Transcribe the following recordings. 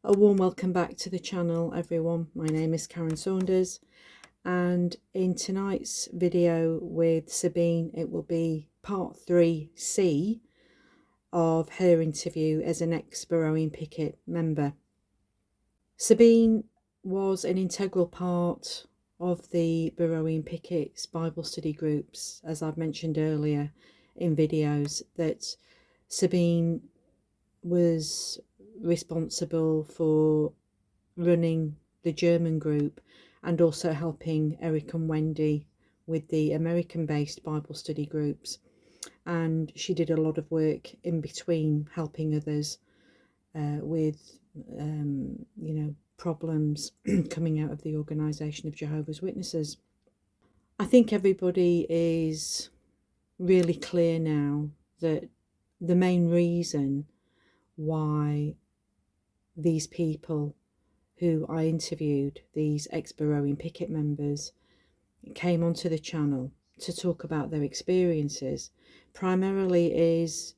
A warm welcome back to the channel, everyone. My name is Karen Saunders, and in tonight's video with Sabine, it will be part 3C of her interview as an ex-BEROEAN Picket member. Sabine was an integral part of the BEROEAN Pickets Bible study groups, as I've mentioned earlier in videos, that Sabine was responsible for running the German group and also helping Eric and Wendy with the American-based Bible study groups. And she did a lot of work in between, helping others with problems coming out of the organisation of Jehovah's Witnesses. I think everybody is really clear now that the main reason why these people who I interviewed, these ex-BEROEAN Picket members, came onto the channel to talk about their experiences, primarily is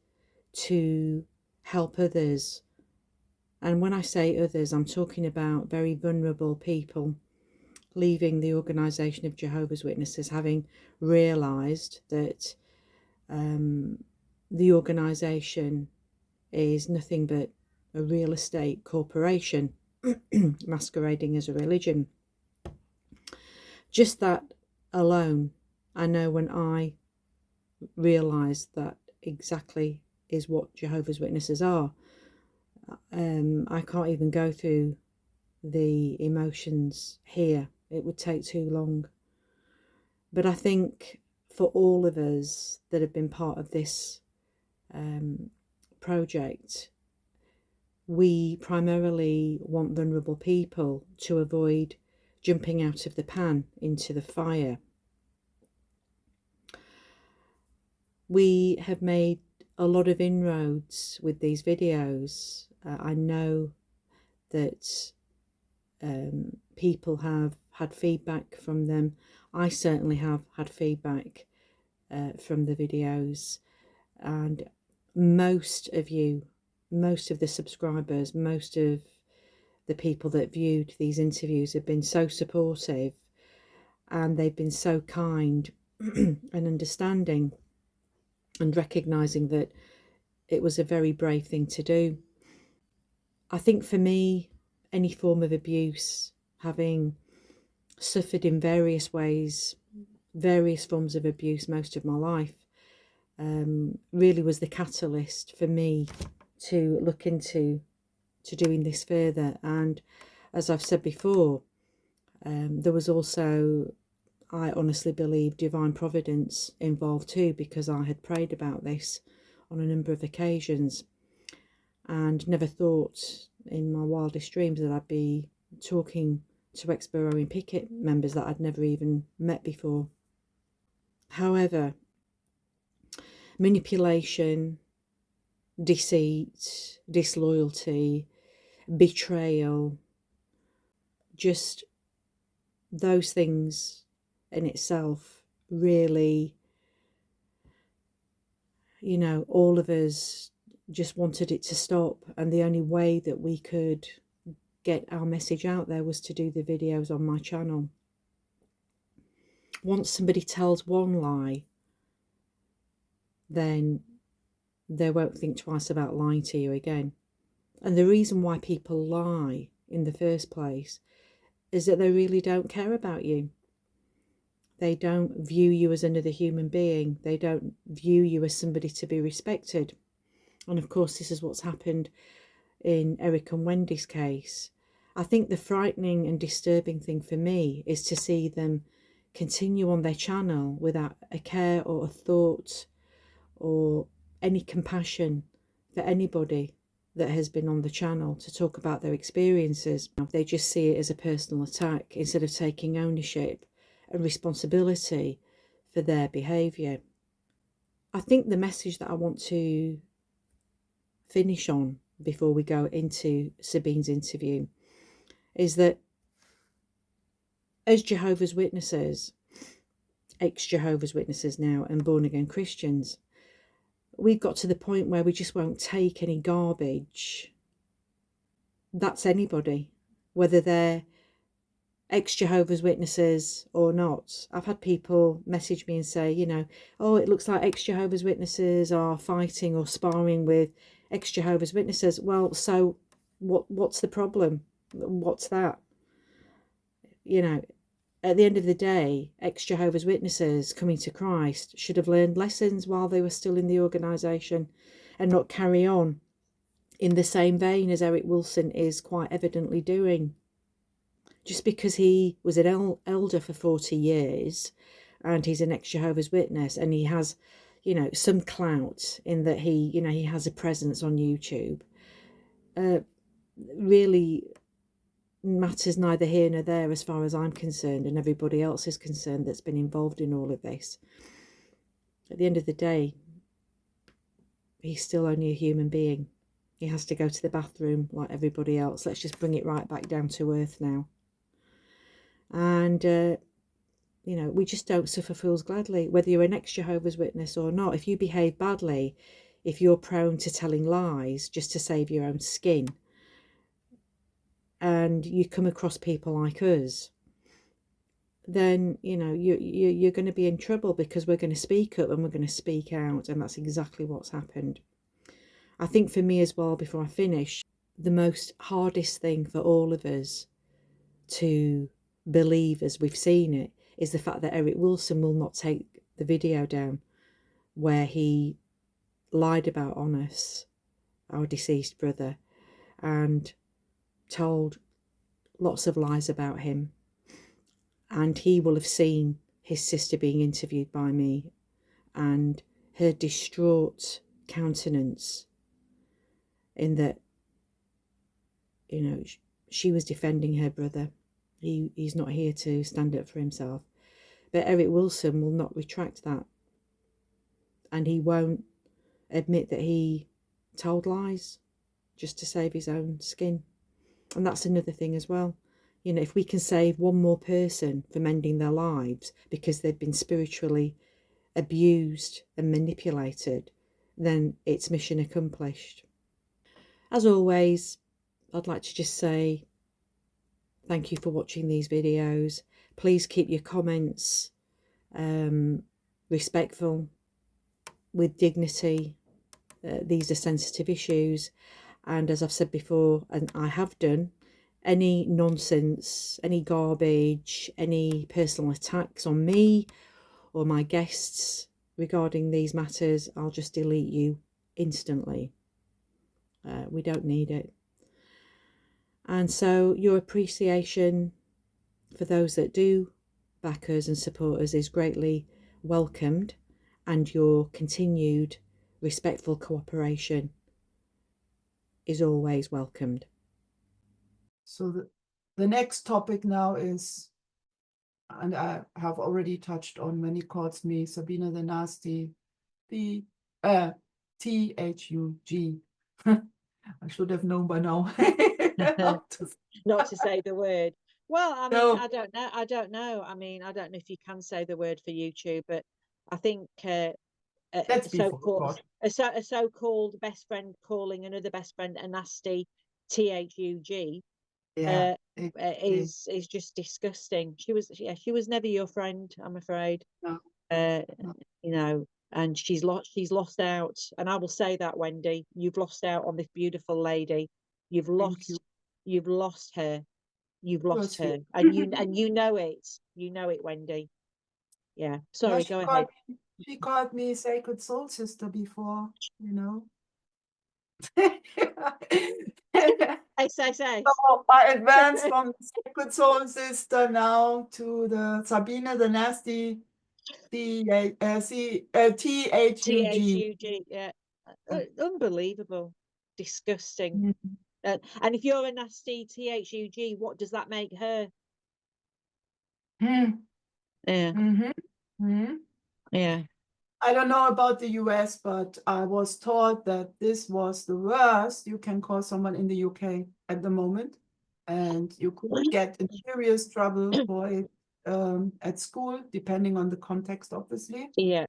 to help others. And when I say others, I'm talking about very vulnerable people leaving the organisation of Jehovah's Witnesses, having realised that the organisation is nothing but a real estate corporation masquerading as a religion. Just that alone, I know when I realised that exactly is what Jehovah's Witnesses are, I can't even go through the emotions here. It would take too long. But I think for all of us that have been part of this project, we primarily want vulnerable people to avoid jumping out of the pan into the fire. We have made a lot of inroads with these videos. I know that people have had feedback from them. I certainly have had feedback from the videos, and most of the subscribers, most of the people that viewed these interviews have been so supportive, and they've been so kind and understanding, and recognising that it was a very brave thing to do. I think for me, any form of abuse, having suffered in various ways, various forms of abuse most of my life, really was the catalyst for me to look into doing this further. And as I've said before, there was also, I honestly believe, divine providence involved too, because I had prayed about this on a number of occasions and never thought in my wildest dreams that I'd be talking to ex-BEROEAN Picket members that I'd never even met before. However, manipulation, deceit, disloyalty, betrayal, just those things in itself really, all of us just wanted it to stop, and the only way that we could get our message out there was to do the videos on my channel. Once somebody tells one lie, then they won't think twice about lying to you again. And the reason why people lie in the first place is that they really don't care about you. They don't view you as another human being. They don't view you as somebody to be respected. And of course, this is what's happened in Eric and Wendy's case. I think the frightening and disturbing thing for me is to see them continue on their channel without a care or a thought or any compassion for anybody that has been on the channel to talk about their experiences. They just see it as a personal attack instead of taking ownership and responsibility for their behaviour. I think the message that I want to finish on before we go into Sabine's interview is that as Jehovah's Witnesses, ex-Jehovah's Witnesses now, and born-again Christians, we've got to the point where we just won't take any garbage That's anybody, whether they're ex-Jehovah's Witnesses or not. I've had people message me and say, you know, oh, it looks like ex-Jehovah's Witnesses are fighting or sparring with ex-Jehovah's Witnesses. Well, so what's the problem? What's that? You know, at the end of the day, ex-Jehovah's Witnesses coming to Christ should have learned lessons while they were still in the organisation and not carry on in the same vein as Eric Wilson is quite evidently doing. Just because he was an elder for 40 years and he's an ex-Jehovah's Witness and he has, you know, some clout in that he, you know, he has a presence on YouTube, really matters neither here nor there as far as I'm concerned and everybody else is concerned that's been involved in all of this. At the end of the day, he's still only a human being. He has to go to the bathroom like everybody else. Let's just bring it right back down to earth now. And, you know, we just don't suffer fools gladly, whether you're an ex-Jehovah's Witness or not. If you behave badly, if you're prone to telling lies just to save your own skin, and you come across people like us, then, you know, you're going to be in trouble because we're going to speak up and we're going to speak out. And that's exactly what's happened. I think for me as well, before I finish, the most hardest thing for all of us to believe as we've seen it is the fact that Eric Wilson will not take the video down where he lied about Honest, our deceased brother, and told lots of lies about him. And he will have seen his sister being interviewed by me and her distraught countenance in that, you know, she was defending her brother. He's not here to stand up for himself. But Eric Wilson will not retract that. And he won't admit that he told lies just to save his own skin. And that's another thing as well. You know, if we can save one more person from ending their lives because they've been spiritually abused and manipulated, then it's mission accomplished. As always, I'd like to just say thank you for watching these videos. Please keep your comments respectful, with dignity. These are sensitive issues. And as I've said before, and I have done, any nonsense, any garbage, any personal attacks on me or my guests regarding these matters, I'll just delete you instantly. We don't need it. And so your appreciation for those that do back us and support us is greatly welcomed, and your continued respectful cooperation is always welcomed. So the next topic now is, and I have already touched on when he calls me Sabine the Nasty, the THUG. I should have known by now. Not to say the word. Well, I mean, No. I don't know. I don't know. I mean, I don't know if you can say the word for YouTube, but I think That's a so-called best friend calling another best friend a nasty THUG is just disgusting. She was never your friend, I'm afraid. No. You know, and she's lost out. And I will say that, Wendy, you've lost out on this beautiful lady. You've lost her. You've lost her, and you know it. You know it, Wendy. Yeah. Sorry, go ahead. She called me Sacred Soul Sister before, you know. Say. So I advanced from Sacred Soul Sister now to the Sabine the Nasty THUG. Yeah. Unbelievable. Disgusting. And if you're a nasty THUG, what does that make her? Yeah. Yeah. I don't know about the US, but I was told that this was the worst you can call someone in the UK at the moment. And you could get in serious trouble for it at school, depending on the context, obviously. Yeah.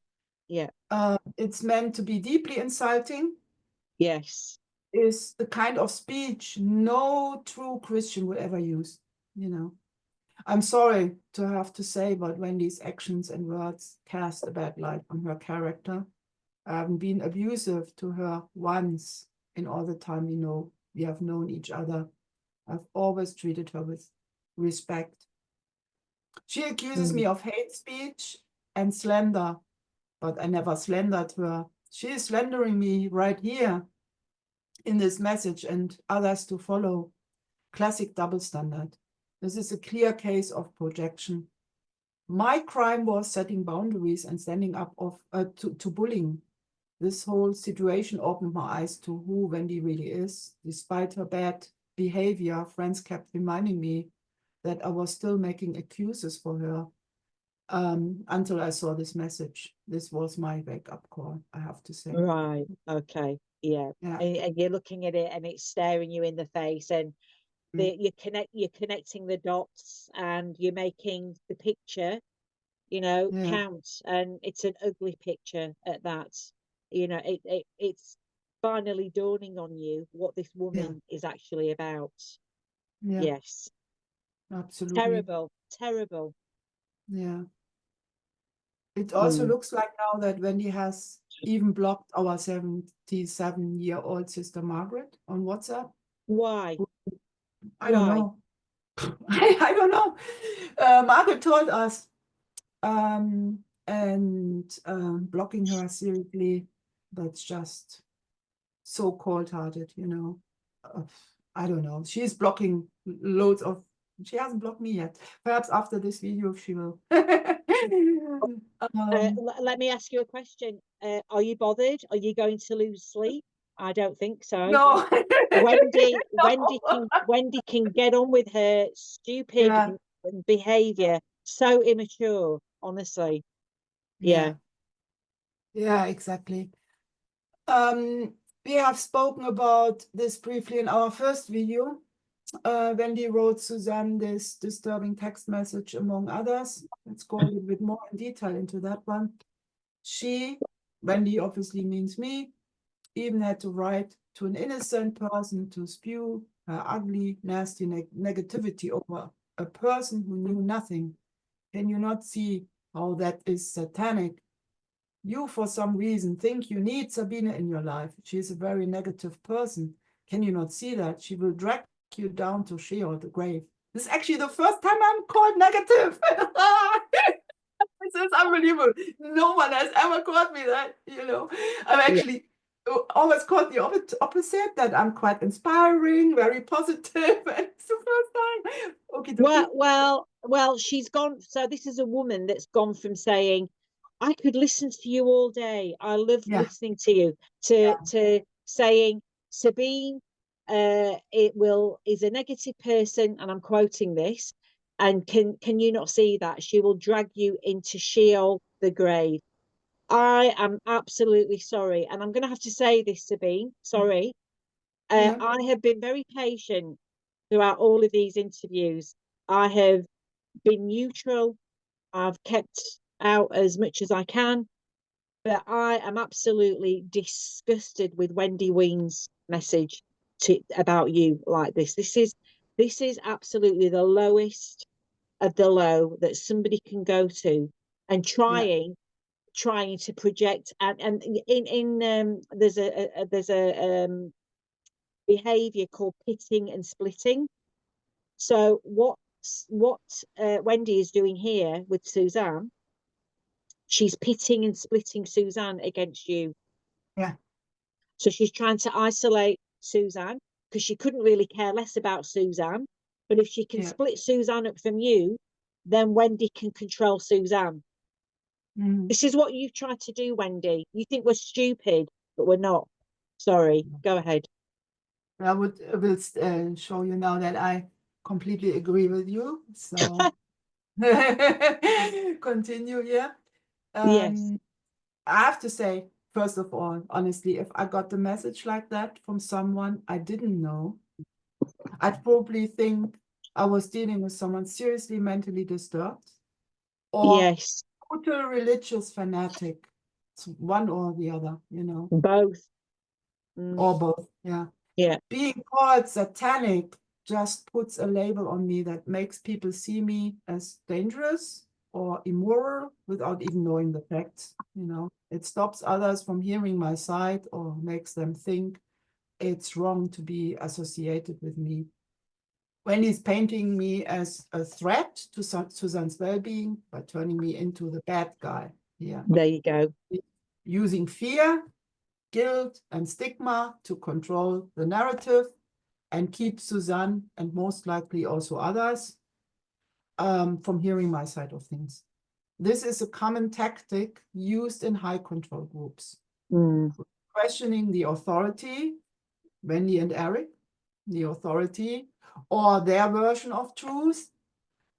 It's meant to be deeply insulting. Yes. is the kind of speech no true Christian would ever use, you know. I'm sorry to have to say, but Wendy's actions and words cast a bad light on her character. I haven't been abusive to her once in all the time we have known each other. I've always treated her with respect. She accuses me of hate speech and slander, but I never slandered her. She is slandering me right here in this message and others to follow. Classic double standard. This is a clear case of projection. My crime was setting boundaries and standing up to bullying. This whole situation opened my eyes to who Wendy really is. Despite her bad behavior, friends kept reminding me that I was still making excuses for her until I saw this message. This was my wake-up call, I have to say. Right. Okay. Yeah. And you're looking at it and it's staring you in the face, and you're connecting the dots, and you're making the picture, count. And it's an ugly picture at that. It's finally dawning on you what this woman is actually about. Yes. Absolutely. Terrible. Yeah. It also looks like now that Wendy has even blocked our 77-year-old sister Margaret on WhatsApp. Why? I don't know. I don't know. Margaret told us, and blocking her seriously, that's just so cold-hearted, I don't know. She's blocking loads of. She hasn't blocked me yet. Perhaps after this video she will. Let me ask you a question. Are you bothered? Are you going to lose sleep? I don't think so. No. Wendy, No. Wendy can get on with her stupid behavior. So immature, honestly. Yeah. Yeah, exactly. We have spoken about this briefly in our first video. Wendy wrote Suzanne this disturbing text message, among others. Let's go a little bit more in detail into that one. Wendy obviously means me, even had to write to an innocent person to spew her ugly, nasty negativity over a person who knew nothing. Can you not see how that is satanic? You, for some reason, think you need Sabine in your life. She is a very negative person. Can you not see that? She will drag you down to sheol, the grave. This is actually the first time I'm called negative. This is unbelievable. No one has ever called me that, I'm actually always called the opposite, that I'm quite inspiring, very positive, and it's the first time. Okay. Well, she's gone. So this is a woman that's gone from saying, I could listen to you all day, I love listening to you, to saying, Sabine is a negative person, and I'm quoting this, and can you not see that she will drag you into sheol, the grave? I am absolutely sorry, and I'm going to have to say this, Sabine, sorry. I have been very patient throughout all of these interviews. I have been neutral. I've kept out as much as I can, but I am absolutely disgusted with Wendy Wiens' message about you like this. This is absolutely the lowest of the low that somebody can go to, and trying to project, and in there's a behavior called pitting and splitting. So what Wendy is doing here with Suzanne, she's pitting and splitting Suzanne against you. Yeah. So she's trying to isolate Suzanne because she couldn't really care less about Suzanne. But if she can split Suzanne up from you, then Wendy can control Suzanne. This is what you've tried to do, Wendy. You think we're stupid, but we're not. Sorry, go ahead. I will show you now that I completely agree with you. So continue here. Yes. I have to say, first of all, honestly, if I got the message like that from someone I didn't know, I'd probably think I was dealing with someone seriously mentally disturbed, or total religious fanatic. It's one or the other, Both. Or both, yeah. being called satanic just puts a label on me that makes people see me as dangerous or immoral without even knowing the facts. You know, it stops others from hearing my side or makes them think it's wrong to be associated with me. When he's painting me as a threat to Susan's well-being by turning me into the bad guy. Yeah. There you go. Using fear, guilt, and stigma to control the narrative and keep Suzanne and most likely also others from hearing my side of things. This is a common tactic used in high control groups. Questioning the authority, Wendy and Eric, the authority, or their version of truth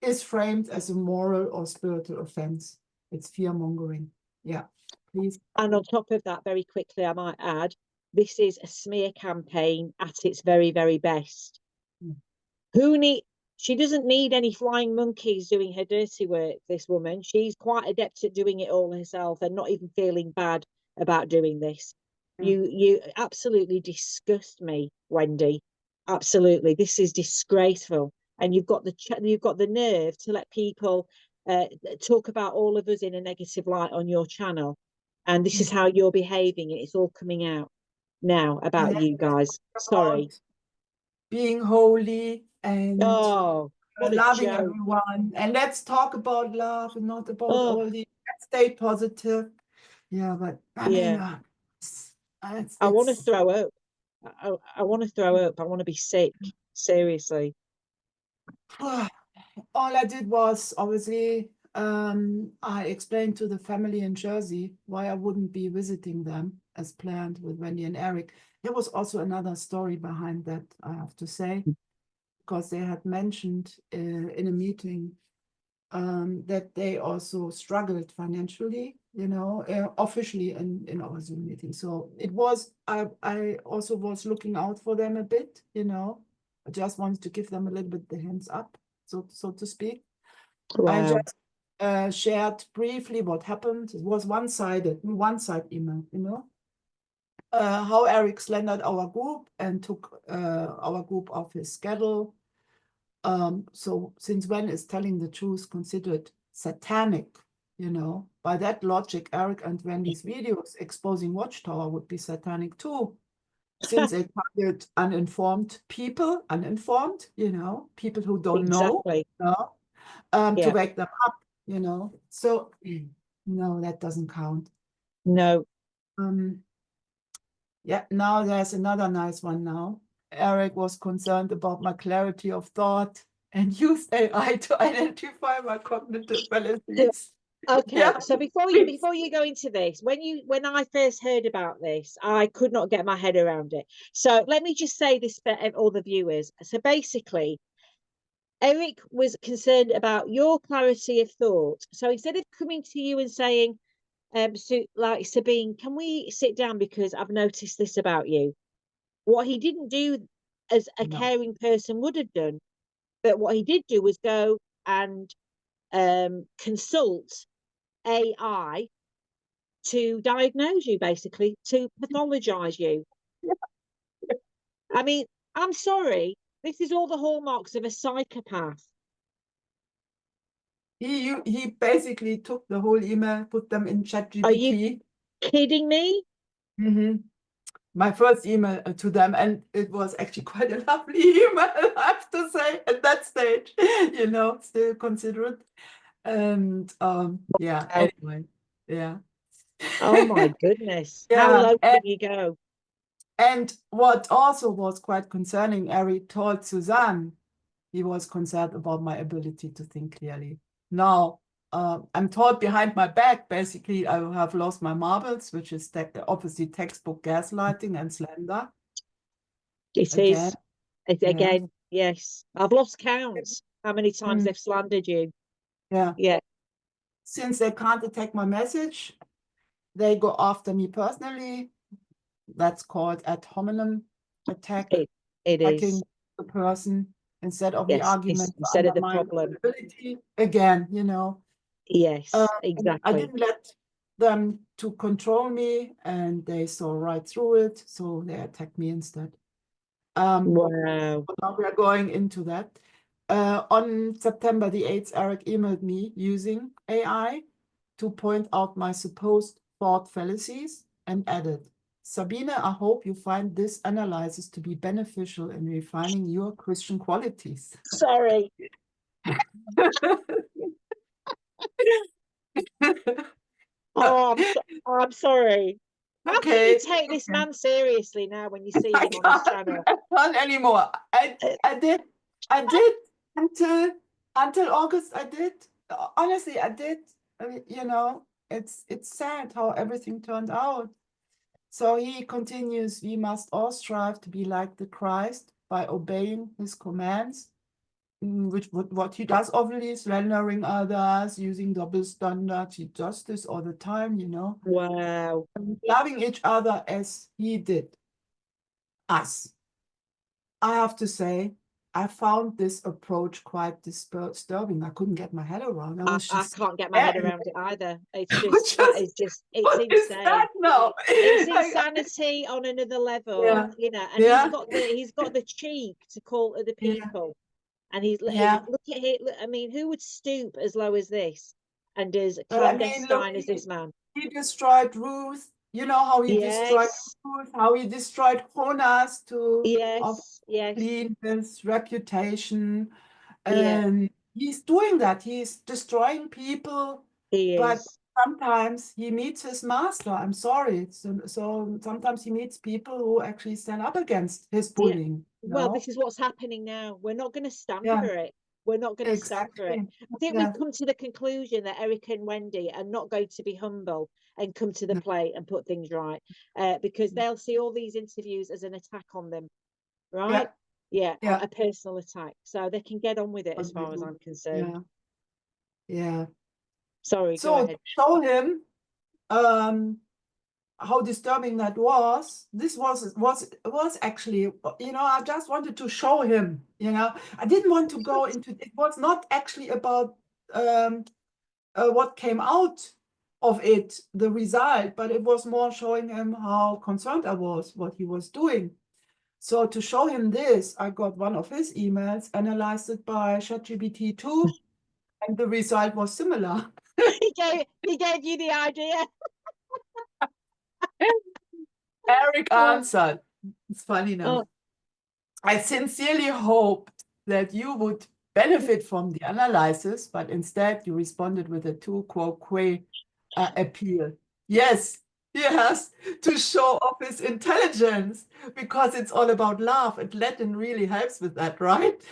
is framed as a moral or spiritual offense. It's fear-mongering. Yeah, please. And on top of that, very quickly, I might add, this is a smear campaign at its very, very best. She doesn't need any flying monkeys doing her dirty work, this woman. She's quite adept at doing it all herself and not even feeling bad about doing this. You absolutely disgust me, Wendy. Absolutely. This is disgraceful. And you've got the nerve to let people talk about all of us in a negative light on your channel. And this is how you're behaving. It's all coming out now about you guys. Sorry. Being holy and loving joke. everyone. And let's talk about love and not about all the, let's stay positive. Yeah, but I mean, I want to throw up. I want to throw up. I want to be sick. Seriously. All I did was, obviously, I explained to the family in Jersey why I wouldn't be visiting them as planned with Wendy and Eric. There was also another story behind that, I have to say, because they had mentioned in a meeting that they also struggled financially, you know, officially in our Zoom meeting. So it was, I also was looking out for them a bit, you know. I just wanted to give them a little bit the hands up, so to speak. Wow. I just shared briefly what happened. It was one-side email, you know. How Eric slandered our group and took our group off his schedule. So since when is telling the truth considered satanic, you know? By that logic, Eric and Wendy's videos exposing Watchtower would be satanic too, since they target uninformed people, you know, people who don't know, you know, to wake them up, you know. So no, that doesn't count. No. Yeah, now there's another nice one now. Eric was concerned about my clarity of thought and used AI to identify my cognitive fallacies. Okay, so before you go into this, when I first heard about this, I could not get my head around it. So let me just say this for all the viewers. So basically, Eric was concerned about your clarity of thought. So instead of coming to you and saying, so, like, Sabine, can we sit down because I've noticed this about you? What he didn't do as a caring person would have done, but what he did do was go and consult AI to diagnose you, basically, to pathologize you. I mean, I'm sorry, this is all the hallmarks of a psychopath. He basically took the whole email, put them in ChatGPT. Are you kidding me? My first email to them, and it was actually quite a lovely email, I have to say, at that stage, you know, still considerate. And yeah, anyway, yeah. Oh my goodness. How low can you go? And what also was quite concerning, Eric told Suzanne he was concerned about my ability to think clearly. Now, I'm taught behind my back, basically, I have lost my marbles, which is obviously textbook gaslighting and slander. It is. Again, yes. I've lost count how many times they've slandered you. Yeah. Since they can't detect my message, they go after me personally. That's called ad hominem attack. It attacking is. the person instead of the argument. Instead of the problem. Again, you know. Yes, exactly. I didn't let them to control me, and they saw right through it, so they attacked me instead. Wow. Now we are going into that. On September the 8th, Eric emailed me using AI to point out my supposed thought fallacies and added, Sabine, I hope you find this analysis to be beneficial in refining your Christian qualities. Sorry. Oh, I'm sorry. How can you take this man seriously now when you see him on his channel? I can't anymore. I did until August. I did. Honestly, I did. I mean, you know, it's sad how everything turned out. So he continues, we must all strive to be like the Christ by obeying his commands, which what he does obviously, slandering others, using double standards. He does this all the time, you know. Wow. And loving each other as he did us. I have to say, I found this approach quite disturbing. I couldn't get my head around. I can't get my head around it either. It's just, it's insane. No. It's insanity on another level, you know, and he's got the cheek to call other people. And he's look at it. I mean, who would stoop as low as this and as clandestine as this man? He destroyed Ruth. You know how he destroyed Ruth, how he destroyed Jonas to clean his reputation. And he's doing that. He's destroying people. But sometimes he meets his master. I'm sorry. So sometimes he meets people who actually stand up against his bullying. Well, this is what's happening now. We're not going to stand for it. We're not going to stand for it. I think we've come to the conclusion that Eric and Wendy are not going to be humble and come to the plate and put things right, because they'll see all these interviews as an attack on them, right? A personal attack. So they can get on with it as far as I'm concerned. Sorry, so go ahead. Show him how disturbing that was. This was actually, you know, I just wanted to show him, you know. I didn't want to go into it. Was not actually about what came out of it, the result, but it was more showing him how concerned I was what he was doing. So to show him this, I got one of his emails, analyzed it by ChatGPT-2, and the result was similar. He gave you the idea. Eric answered. It's funny now. I sincerely hoped that you would benefit from the analysis, but instead you responded with a tu quoque appeal. Yes, he has to show off his intelligence because it's all about love, and Latin really helps with that, right?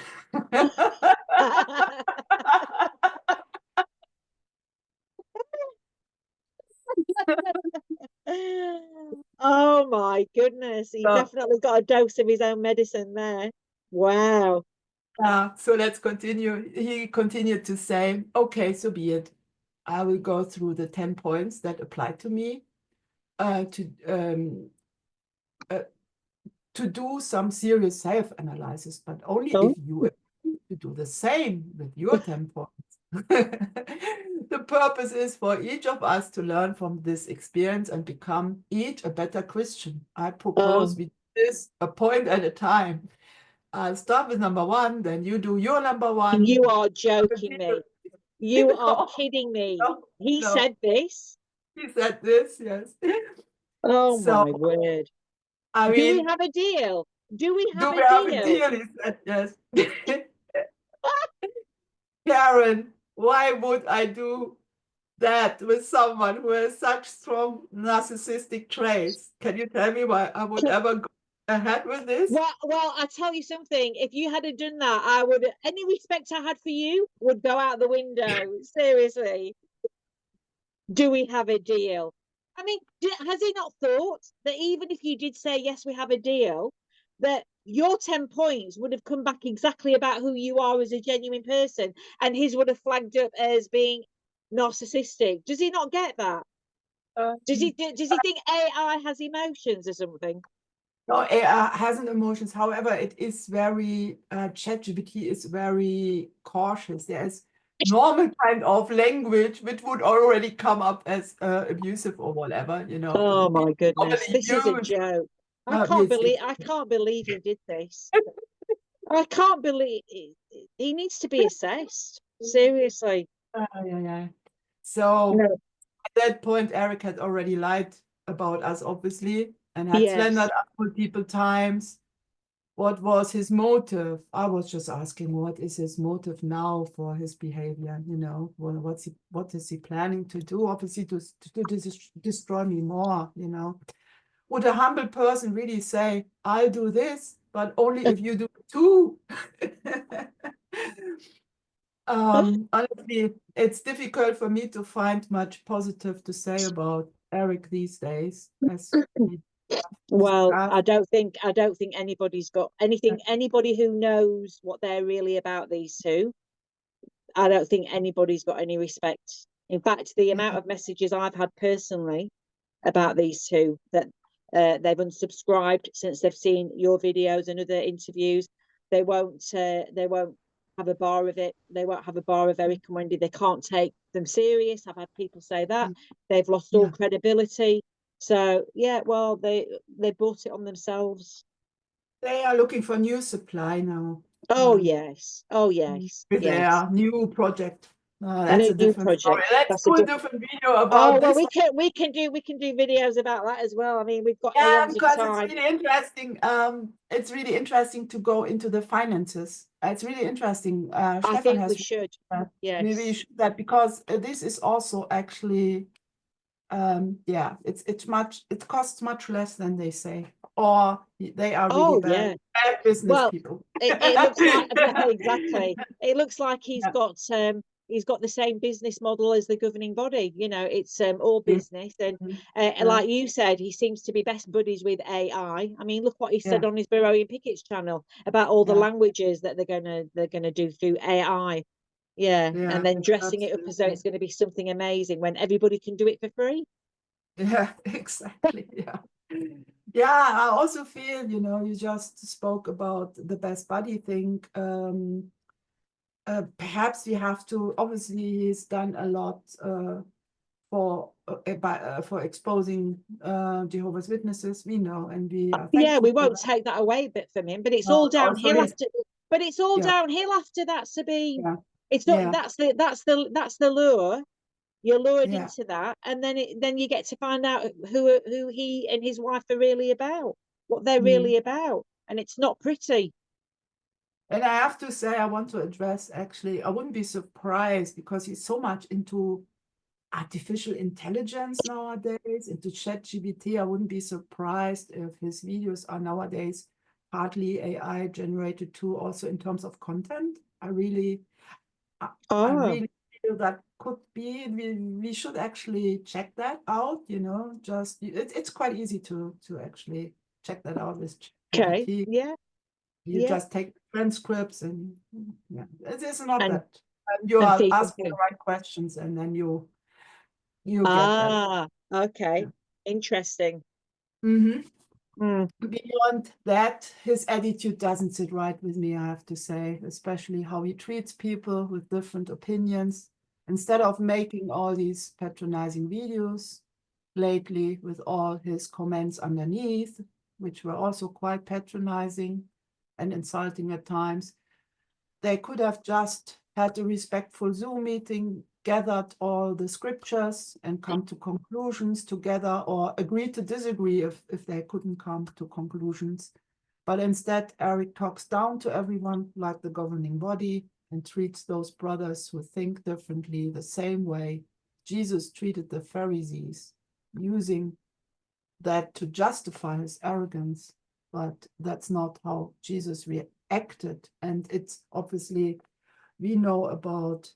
Oh my goodness, he definitely got a dose of his own medicine there. Wow. So let's continue. He continued to say, okay, so be it. I will go through the 10 points that apply to me to do some serious self-analysis, but only if you agree to do the same with your 10 points. The purpose is for each of us to learn from this experience and become each a better Christian. I propose we do this a point at a time. I'll start with number 1, then you do your number 1. You are joking me. You are kidding me. He said this. He said this, yes. Oh my word. I mean, do we have a deal? Do we have a deal? He said yes. Karen, why would I do that with someone who has such strong narcissistic traits? Can you tell me why I would ever go ahead with this? Well, I tell you something. If you had done that, I would. Any respect I had for you would go out the window. Seriously. Do we have a deal? I mean, has he not thought that even if you did say yes, we have a deal, that your 10 points would have come back exactly about who you are as a genuine person, and his would have flagged up as being narcissistic? Does he not get that? Does he think AI has emotions or something? No, AI hasn't emotions. However, it is very, ChatGPT is very cautious. There's normal kind of language which would already come up as abusive or whatever, you know. Oh my goodness, this is a joke. I can't believe he did this. I can't believe he needs to be assessed. Seriously. Yeah. So No. at that point, Eric had already lied about us, obviously, and had Yes. slandered us multiple times. What was his motive? I was just asking, what is his motive now for his behavior? You know, what is he planning to do? Obviously, to destroy me more. You know, would a humble person really say, "I'll do this, but only if you do it too"? Honestly, it's difficult for me to find much positive to say about Eric these days, as we Well, discussed. I don't think anybody's got anything. Anybody who knows what they're really about, these two, I don't think anybody's got any respect. In fact, the amount of messages I've had personally about these two, that they've unsubscribed since they've seen your videos and other interviews. They won't have a bar of it. They won't have a bar of Eric and Wendy. They can't take them serious. I've had people say that. They've lost all credibility. So yeah, well, they brought it on themselves. They are looking for new supply now. Oh yes, oh yes, With their new project. That's a new different story. project. Let's do a different video about Oh well, this. we can do videos about that as well. I mean, we've got Yeah, eons of because time. it's really interesting. It's really interesting to go into the finances. It's really interesting. I Stefan think has we should. Yes. maybe you should that, because this is also actually yeah, it costs much less than they say, or they are really bad business people. It looks like exactly. It looks like he's got the same business model as the governing body. You know, it's all business, and like you said, he seems to be best buddies with AI. I mean, look what he said on his BEROEAN Pickets channel about all the languages that they're gonna do through AI. Yeah, and then dressing it up as though it's going to be something amazing when everybody can do it for free. Yeah, exactly. Yeah, I also feel, you know, you just spoke about the best buddy thing. Perhaps we have to, obviously he's done a lot for exposing Jehovah's Witnesses, we know, and we are thankful. We won't take that away from him, but it's all downhill after. But it's all downhill after that, Sabine. It's not. That's the lure. You're lured into that, and then you get to find out who he and his wife are really about, what they're really about, and it's not pretty. And I have to say, I want to address, actually, I wouldn't be surprised, because he's so much into artificial intelligence nowadays, into ChatGPT. I wouldn't be surprised if his videos are nowadays partly AI generated too, also in terms of content. I really feel that could be. We should actually check that out. You know, just it's quite easy to actually check that out with ChatGPT. You just take transcripts, and it is not that. And you are asking the right questions, and then you get that. Okay. Interesting. Beyond that, his attitude doesn't sit right with me, I have to say, especially how he treats people with different opinions. Instead of making all these patronizing videos lately with all his comments underneath, which were also quite patronizing and insulting at times, they could have just had a respectful Zoom meeting, gathered all the scriptures and come to conclusions together, or agree to disagree if they couldn't come to conclusions. But instead, Eric talks down to everyone like the governing body and treats those brothers who think differently the same way Jesus treated the Pharisees, using that to justify his arrogance. But that's not how Jesus reacted. And it's obviously, we know about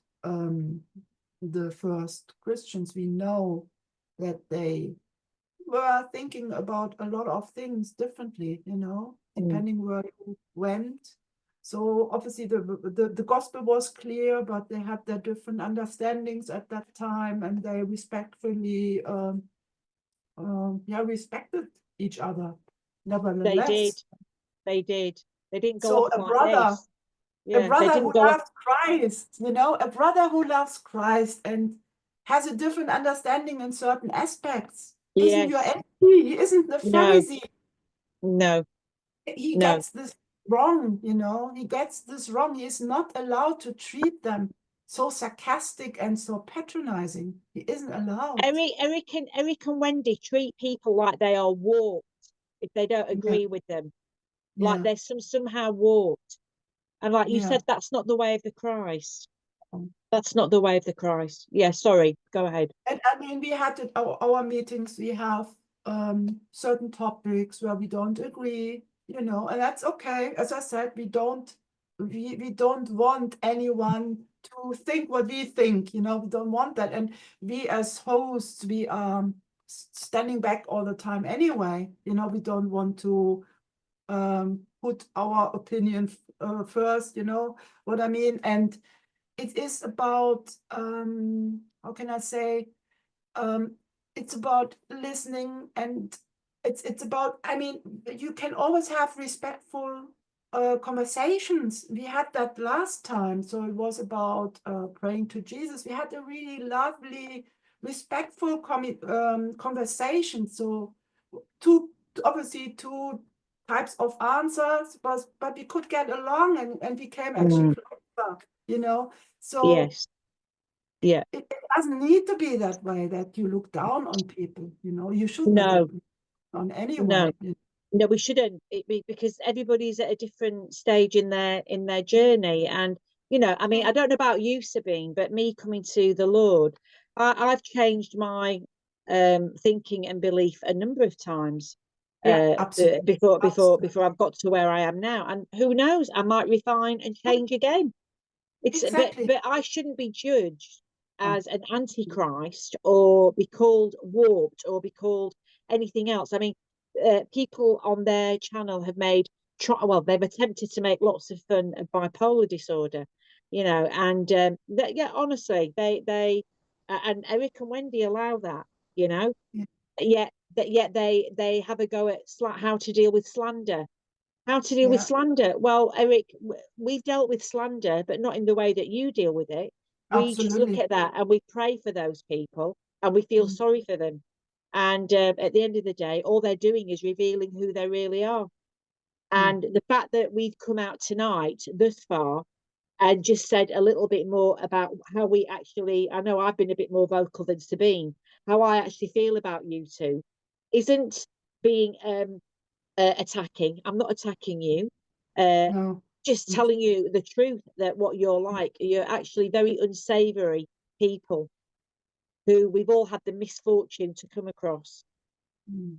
the first Christians, we know that they were thinking about a lot of things differently, you know, depending where you went. So obviously the gospel was clear, but they had their different understandings at that time, and they respectfully respected each other. Nevertheless, they did. They didn't go so off like this. A brother who loves Christ, you know, a brother who loves Christ and has a different understanding in certain aspects, isn't your enemy. He isn't the Pharisee. No, He no. gets this wrong, you know, he gets this wrong. He is not allowed to treat them so sarcastic and so patronizing. He isn't allowed. Eric and Wendy treat people like they are warped if they don't Yeah, agree with them. Like yeah, they're somehow warped. And like you yeah. said, that's not the way of the Christ. That's not the way of the Christ. Yeah, sorry, go ahead. And I mean, we had at our meetings, we have certain topics where we don't agree, you know, and that's okay. As I said, we don't want anyone to think what we think, you know, we don't want that. And we as hosts, we are standing back all the time anyway, you know, we don't want to put our opinion first, you know what I mean? And it is about, how can I say, it's about listening, and it's about, I mean, you can always have respectful conversations. We had that last time, so it was about praying to Jesus. We had a really lovely, respectful conversation. So obviously two types of answers, but we could get along, and we came actually closer, you know. So Yes. Yeah. it doesn't need to be that way, that you look down on people, you know. You should never No, look on no, anyone. no, we shouldn't. Because everybody's at a different stage in their journey. And you know, I mean, I don't know about you, Sabine, but me coming to the Lord, I've changed my thinking and belief a number of times Yeah, absolutely. before I've got to where I am now. And who knows, I might refine and change again. Exactly. But I shouldn't be judged Oh, as an antichrist or be called warped or be called anything else. I mean, people on their channel have they've attempted to make lots of fun of bipolar disorder, you know, and yeah, honestly, and Eric and Wendy allow that, you know, yeah, yet they have a go at how to deal with slander. How to deal with yeah, slander? Well, Eric, we've dealt with slander, but not in the way that you deal with it. We just look absolutely. at that and we pray for those people and we feel Mm, sorry for them. And at the end of the day, all they're doing is revealing who they really are. mm, And the fact that we've come out tonight thus far and just said a little bit more about how we actually, I know I've been a bit more vocal than Sabine, how I actually feel about you two, isn't being attacking. I'm not attacking you. Uh, no. just Mm, telling you the truth that what you're like. You're actually very unsavory people who we've all had the misfortune to come across. mm.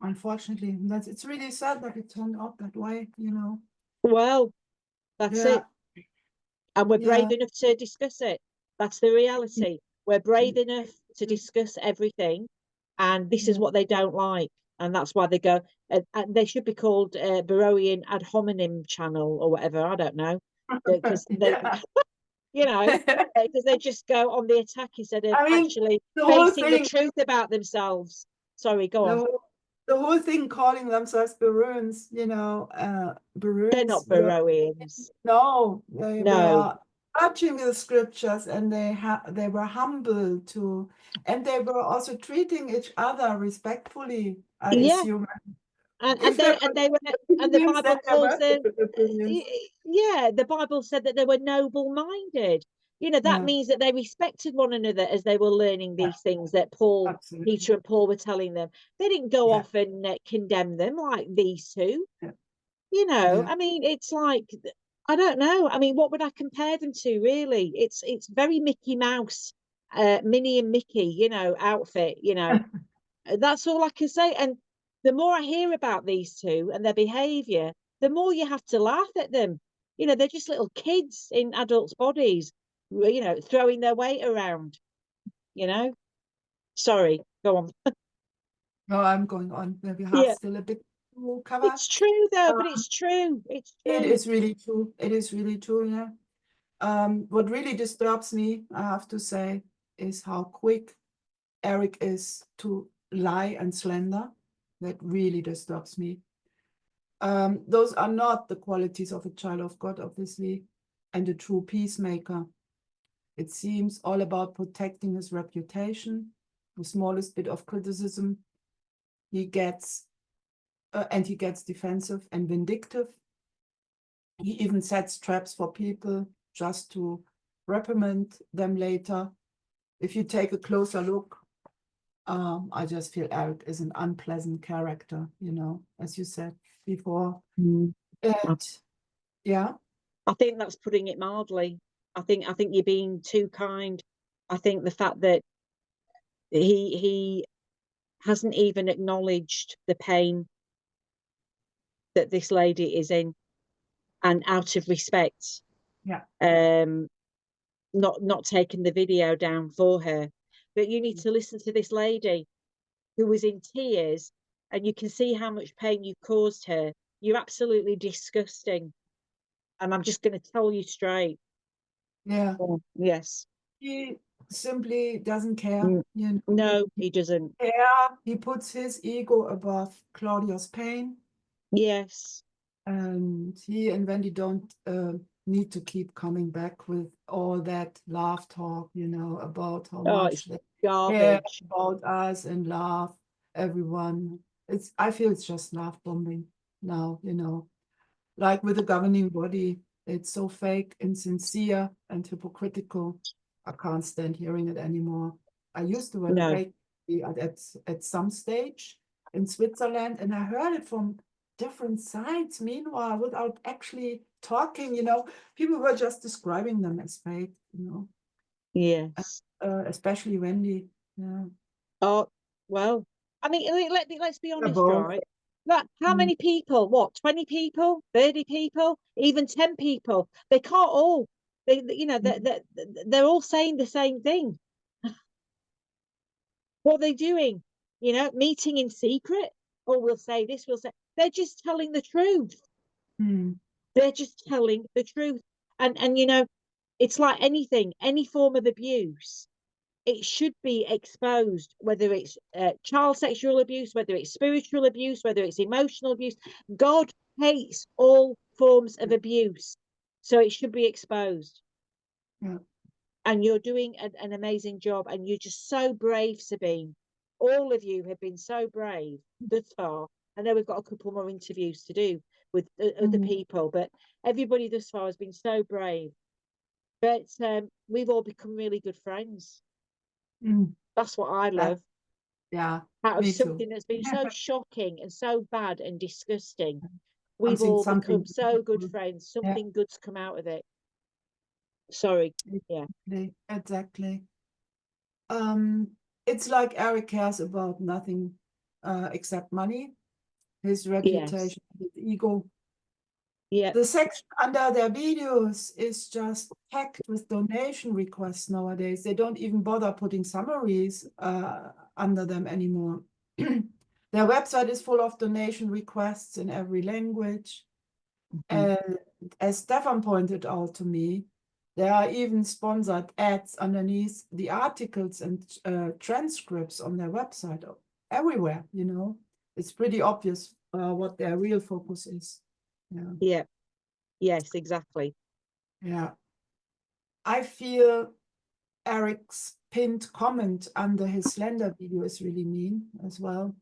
Unfortunately, it's really sad that it turned out that way, you know. Well, that's Yeah, it. And we're yeah. brave enough to discuss it. That's the reality. We're brave Mm, enough to discuss everything. And this is yeah. what they don't like. And that's why they go, and they should be called BEROEAN ad hominem channel or whatever. I don't know. Because they, Yeah. you know, because they just go on the attack instead of I mean, actually the whole facing the thing, truth about themselves. Sorry, go the on. whole, the whole thing calling themselves Baroons, you know, They're Baroons not were, Beroeans. no, they No. were touching the scriptures, and they were humble too, and they were also treating each other respectfully, I Yeah. assume. And If there they were, were and the opinions, then Bible there calls were them, opinions. yeah, the Bible said that they were noble-minded. You know, that Yeah, means that they respected one another as they were learning yeah, these things that absolutely. Peter and Paul were telling them. They didn't go Yeah, off and condemn them like these two. yeah, You know, yeah. I mean, it's like, I don't know. I mean, what would I compare them to, really? It's very Mickey Mouse, Minnie and Mickey, you know, outfit, you know. That's all I can say. And the more I hear about these two and their behavior, the more you have to laugh at them. You know, they're just little kids in adults' bodies, you know, throwing their weight around, you know. Sorry, go on. No, I'm going on. We have Yeah, still a bit to cover. it's true though, but Uh, it's true. It's it true. is really true. It is really true, yeah. What really disturbs me, I have to say, is how quick Eric is to lie and slander. That really disturbs me. Those are not the qualities of a child of God, obviously, and a true peacemaker. It seems all about protecting his reputation. The smallest bit of criticism he gets and he gets defensive and vindictive. He even sets traps for people just to reprimand them later. If you take a closer look, I just feel Eric is an unpleasant character, you know, as you said before. And yeah, I think that's putting it mildly. I think you're being too kind. I think the fact that he hasn't even acknowledged the pain that this lady is in, and out of respect, not taking the video down for her. But you need to listen to this lady who was in tears, and you can see how much pain you caused her. You're absolutely disgusting, and I'm just going to tell you straight. Yeah. Yes. He simply doesn't care. You know? No, he doesn't. He puts his ego above Claudia's pain. Yes. And he and Wendy don't need to keep coming back with all that love talk, you know, about how much they care about us and love everyone. I feel it's just love bombing now, you know, like with the governing body. It's so fake, insincere, and hypocritical. I can't stand hearing it anymore. I used to wait at some stage in Switzerland, and I heard it from different sides. Meanwhile, without actually talking, you know, people were just describing them as fake, you know. Yes. Especially Wendy. Yeah. Oh, well, I mean, let's be honest, both. right? Look, how many people? What, 20 people, 30 people, even 10 people? They can't all. You know, they're all saying the same thing. What are they doing? You know, meeting in secret? Oh, we'll say this, we'll say. They're just telling the truth. They're just telling the truth. And you know, it's like anything, any form of abuse, it should be exposed, whether it's child sexual abuse, whether it's spiritual abuse, whether it's emotional abuse. God hates all forms of abuse, so it should be exposed. Yeah. And you're doing an amazing job, and you're just so brave, Sabine. All of you have been so brave thus far. I know we've got a couple more interviews to do with other people, but everybody thus far has been so brave. But we've all become really good friends. That's what I love. Yeah. Out of something that's been so shocking and so bad and disgusting, we've all become so good friends. Something good's come out of it. Sorry. Yeah. Exactly. It's like Eric cares about nothing except money, his reputation, his ego. Yeah. The section under their videos is just packed with donation requests nowadays. They don't even bother putting summaries under them anymore. Their website is full of donation requests in every language. And as Stefan pointed out to me, there are even sponsored ads underneath the articles and transcripts on their website everywhere, you know. It's pretty obvious what their real focus is. Yeah. Yes, exactly. Yeah. I feel Eric's pinned comment under his slander video is really mean as well,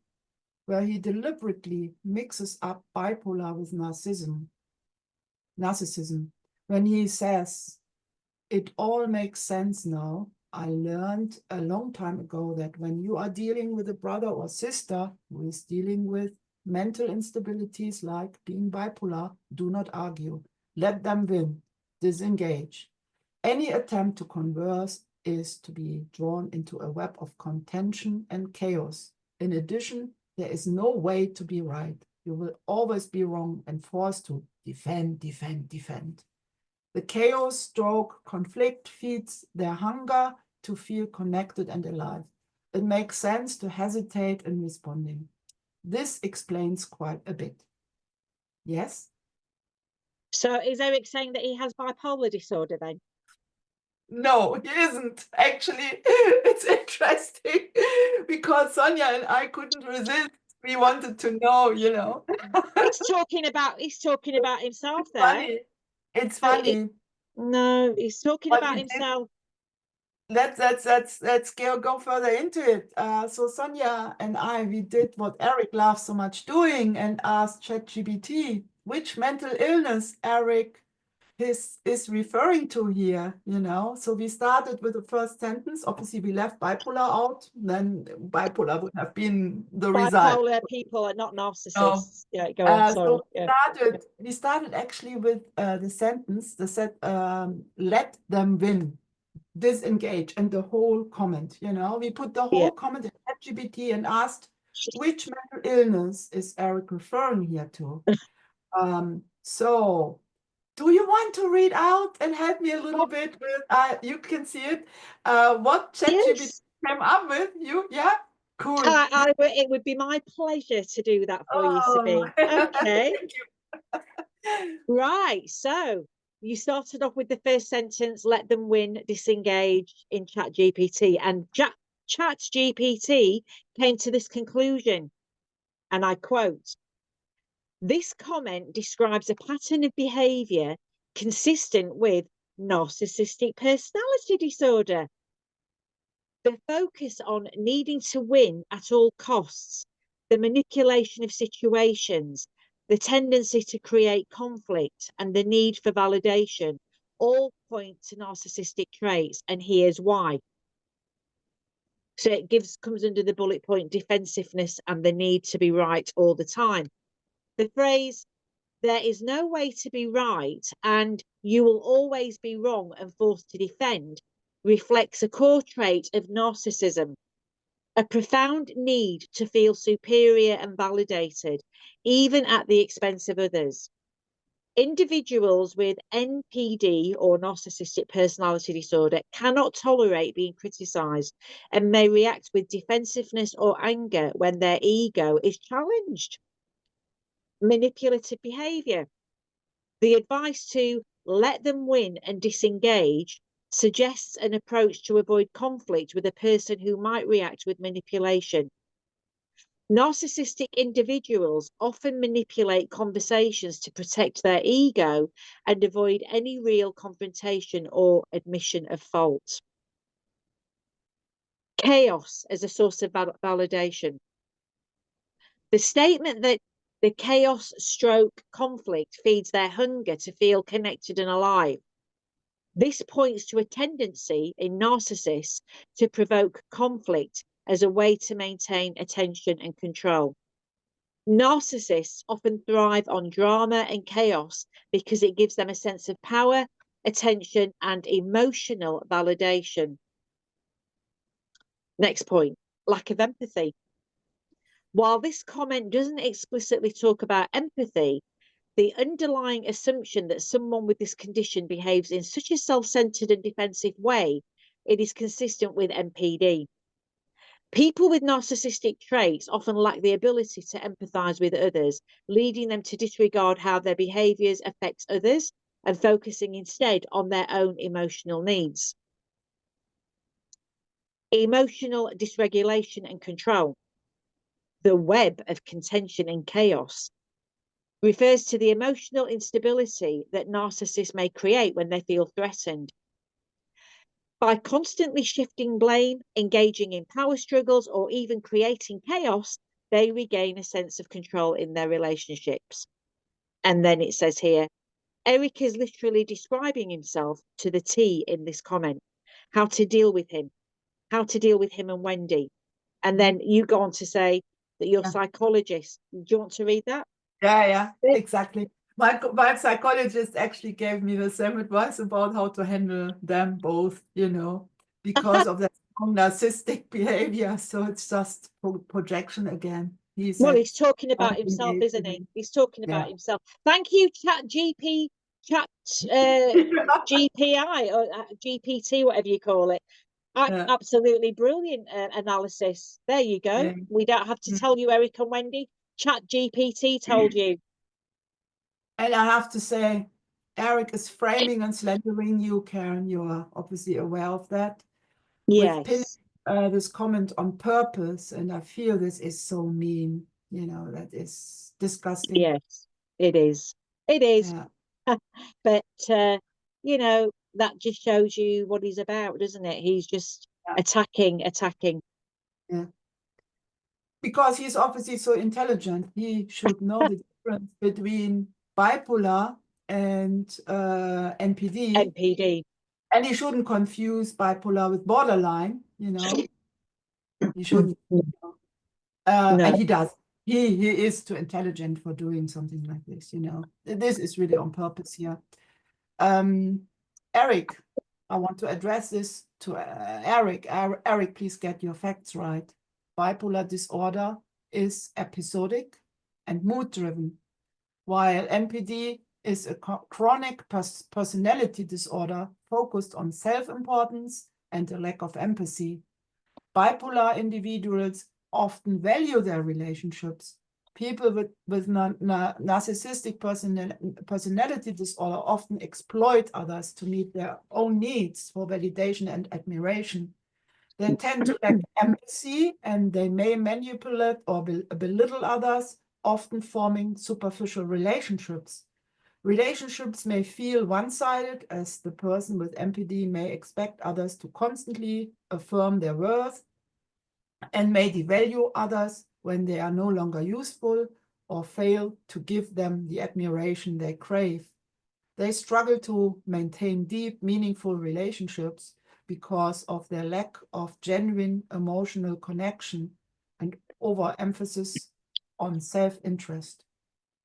where he deliberately mixes up bipolar with narcissism. When he says, "It all makes sense now. I learned a long time ago that when you are dealing with a brother or sister who is dealing with mental instabilities like being bipolar, do not argue. Let them win. Disengage. Any attempt to converse is to be drawn into a web of contention and chaos. In addition, there is no way to be right. You will always be wrong and forced to defend. The chaos / conflict feeds their hunger to feel connected and alive. It makes sense to hesitate in responding. This explains quite a bit." Yes? So is Eric saying that he has bipolar disorder then? No, he isn't. Actually, it's interesting because Sonia and I couldn't resist. We wanted to know, you know. He's talking about himself It's there. funny. It's funny. No, he's talking What about he did, himself. let's go further into it. So Sonia and we did what Eric loves so much doing and asked ChatGPT which mental illness Eric is referring to here, So we started with the first sentence. Obviously, we left bipolar out. Then bipolar would have been the result. Bipolar people are not narcissists. No. Yeah, go on. Sorry. So we started actually with the sentence that said, "Let them win." Disengage, and the whole comment, we put the whole comment in ChatGPT and asked which mental illness is Eric referring here to. So do you want to read out and help me a little bit with you can see it, what ChatGPT came up with? Cool. It would be my pleasure to do that for you, Sabine. Okay. Thank you. Right, so you started off with the first sentence, let them win, disengage in ChatGPT. And ChatGPT came to this conclusion, and I quote, "This comment describes a pattern of behavior consistent with narcissistic personality disorder. The focus on needing to win at all costs, the manipulation of situations, the tendency to create conflict, and the need for validation all point to narcissistic traits, and here's why." So it comes under the bullet point defensiveness and the need to be right all the time. The phrase, "there is no way to be right and you will always be wrong and forced to defend," reflects a core trait of narcissism. A profound need to feel superior and validated, even at the expense of others. Individuals with NPD or narcissistic personality disorder cannot tolerate being criticized and may react with defensiveness or anger when their ego is challenged. Manipulative behavior. The advice to let them win and disengage suggests an approach to avoid conflict with a person who might react with manipulation. Narcissistic individuals often manipulate conversations to protect their ego and avoid any real confrontation or admission of fault. Chaos as a source of validation. The statement that the chaos stroke conflict feeds their hunger to feel connected and alive. This points to a tendency in narcissists to provoke conflict as a way to maintain attention and control. Narcissists often thrive on drama and chaos because it gives them a sense of power, attention, and emotional validation. Next point, lack of empathy. While this comment doesn't explicitly talk about empathy, the underlying assumption that someone with this condition behaves in such a self-centered and defensive way, it is consistent with NPD. People with narcissistic traits often lack the ability to empathize with others, leading them to disregard how their behaviors affect others and focusing instead on their own emotional needs. Emotional dysregulation and control. The web of contention and chaos refers to the emotional instability that narcissists may create when they feel threatened. By constantly shifting blame, engaging in power struggles, or even creating chaos, they regain a sense of control in their relationships. And then it says here, Eric is literally describing himself to the T in this comment, how to deal with him and Wendy. And then you go on to say that you're a psychologist. Do you want to read that? Yeah, exactly. My psychologist actually gave me the same advice about how to handle them both, because of that narcissistic behavior. So it's just projection again. He's talking about himself, isn't he? He's talking about himself. Thank you, GPI or GPT, whatever you call it. Absolutely brilliant analysis. There you go. Yeah. We don't have to tell you, Eric and Wendy. ChatGPT told you. And I have to say, Eric is framing and slandering you, Karen. You are obviously aware of that. Yes. With this comment on purpose, and I feel this is so mean. That is disgusting. Yes, it is. It is. Yeah. But that just shows you what he's about, doesn't it? He's just attacking. Yeah. Because he's obviously so intelligent, he should know the difference between bipolar and NPD. And he shouldn't confuse bipolar with borderline, you know. He shouldn't. No. And he does. He is too intelligent for doing something like this, you know. This is really on purpose here. Eric, I want to address this to Eric. Eric, please get your facts right. Bipolar disorder is episodic and mood-driven, while NPD is a chronic personality disorder focused on self-importance and a lack of empathy. Bipolar individuals often value their relationships. People with narcissistic personality disorder often exploit others to meet their own needs for validation and admiration. They tend to lack empathy, and they may manipulate or belittle others, often forming superficial relationships. Relationships may feel one-sided, as the person with NPD may expect others to constantly affirm their worth and may devalue others when they are no longer useful or fail to give them the admiration they crave. They struggle to maintain deep, meaningful relationships because of their lack of genuine emotional connection and overemphasis on self-interest.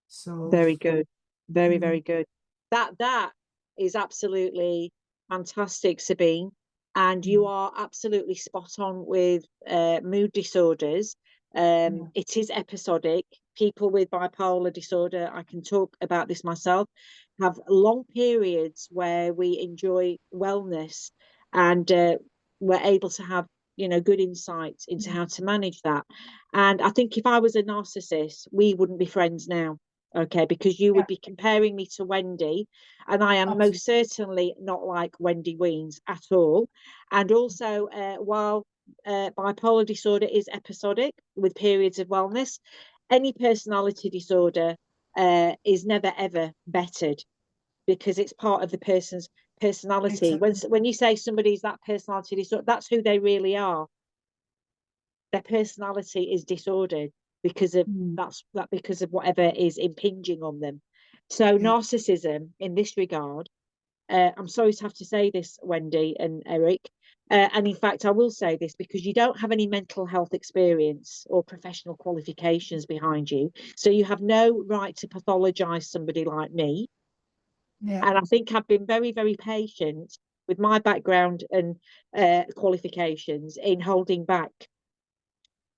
So very good. Very good. That is absolutely fantastic, Sabine. And you are absolutely spot on with mood disorders. It is episodic. People with bipolar disorder, I can talk about this myself, have long periods where we enjoy wellness, and we're able to have, you know, good insights into how to manage that. And I think if I was a narcissist, we wouldn't be friends now. Okay, because you would be comparing me to Wendy, and I am most certainly not like Wendy Wiens at all. And also, while bipolar disorder is episodic with periods of wellness, any personality disorder is never ever bettered, because it's part of the person's personality. When you say somebody's that personality disorder, that's who they really are. Their personality is disordered because of because of whatever is impinging on them. So narcissism in this regard, I'm sorry to have to say this, Wendy and Eric, and in fact I will say this because you don't have any mental health experience or professional qualifications behind you, so you have no right to pathologize somebody like me. And I think I've been very, very patient with my background and qualifications in holding back.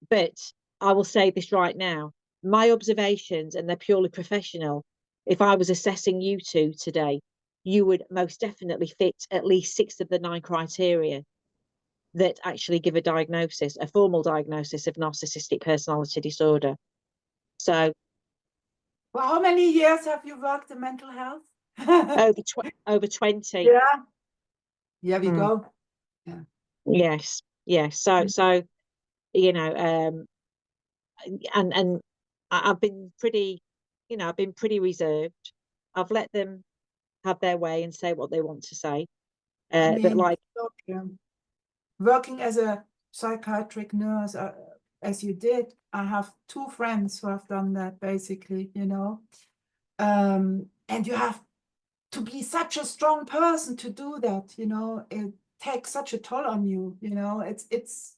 But I will say this right now, my observations, and they're purely professional, if I was assessing you two today, you would most definitely fit at least 6 of the 9 criteria that actually give a diagnosis, a formal diagnosis of narcissistic personality disorder. So, well, how many years have you worked in mental health? over 20. Yeah, we go. Yes. So you know, and I've been pretty, you know, I've been pretty reserved. I've let them have their way and say what they want to say. I mean, but like working as a psychiatric nurse, as you did, I have 2 friends who have done that, basically, you know. And you have to be such a strong person to do that, you know. It takes such a toll on you, you know. It's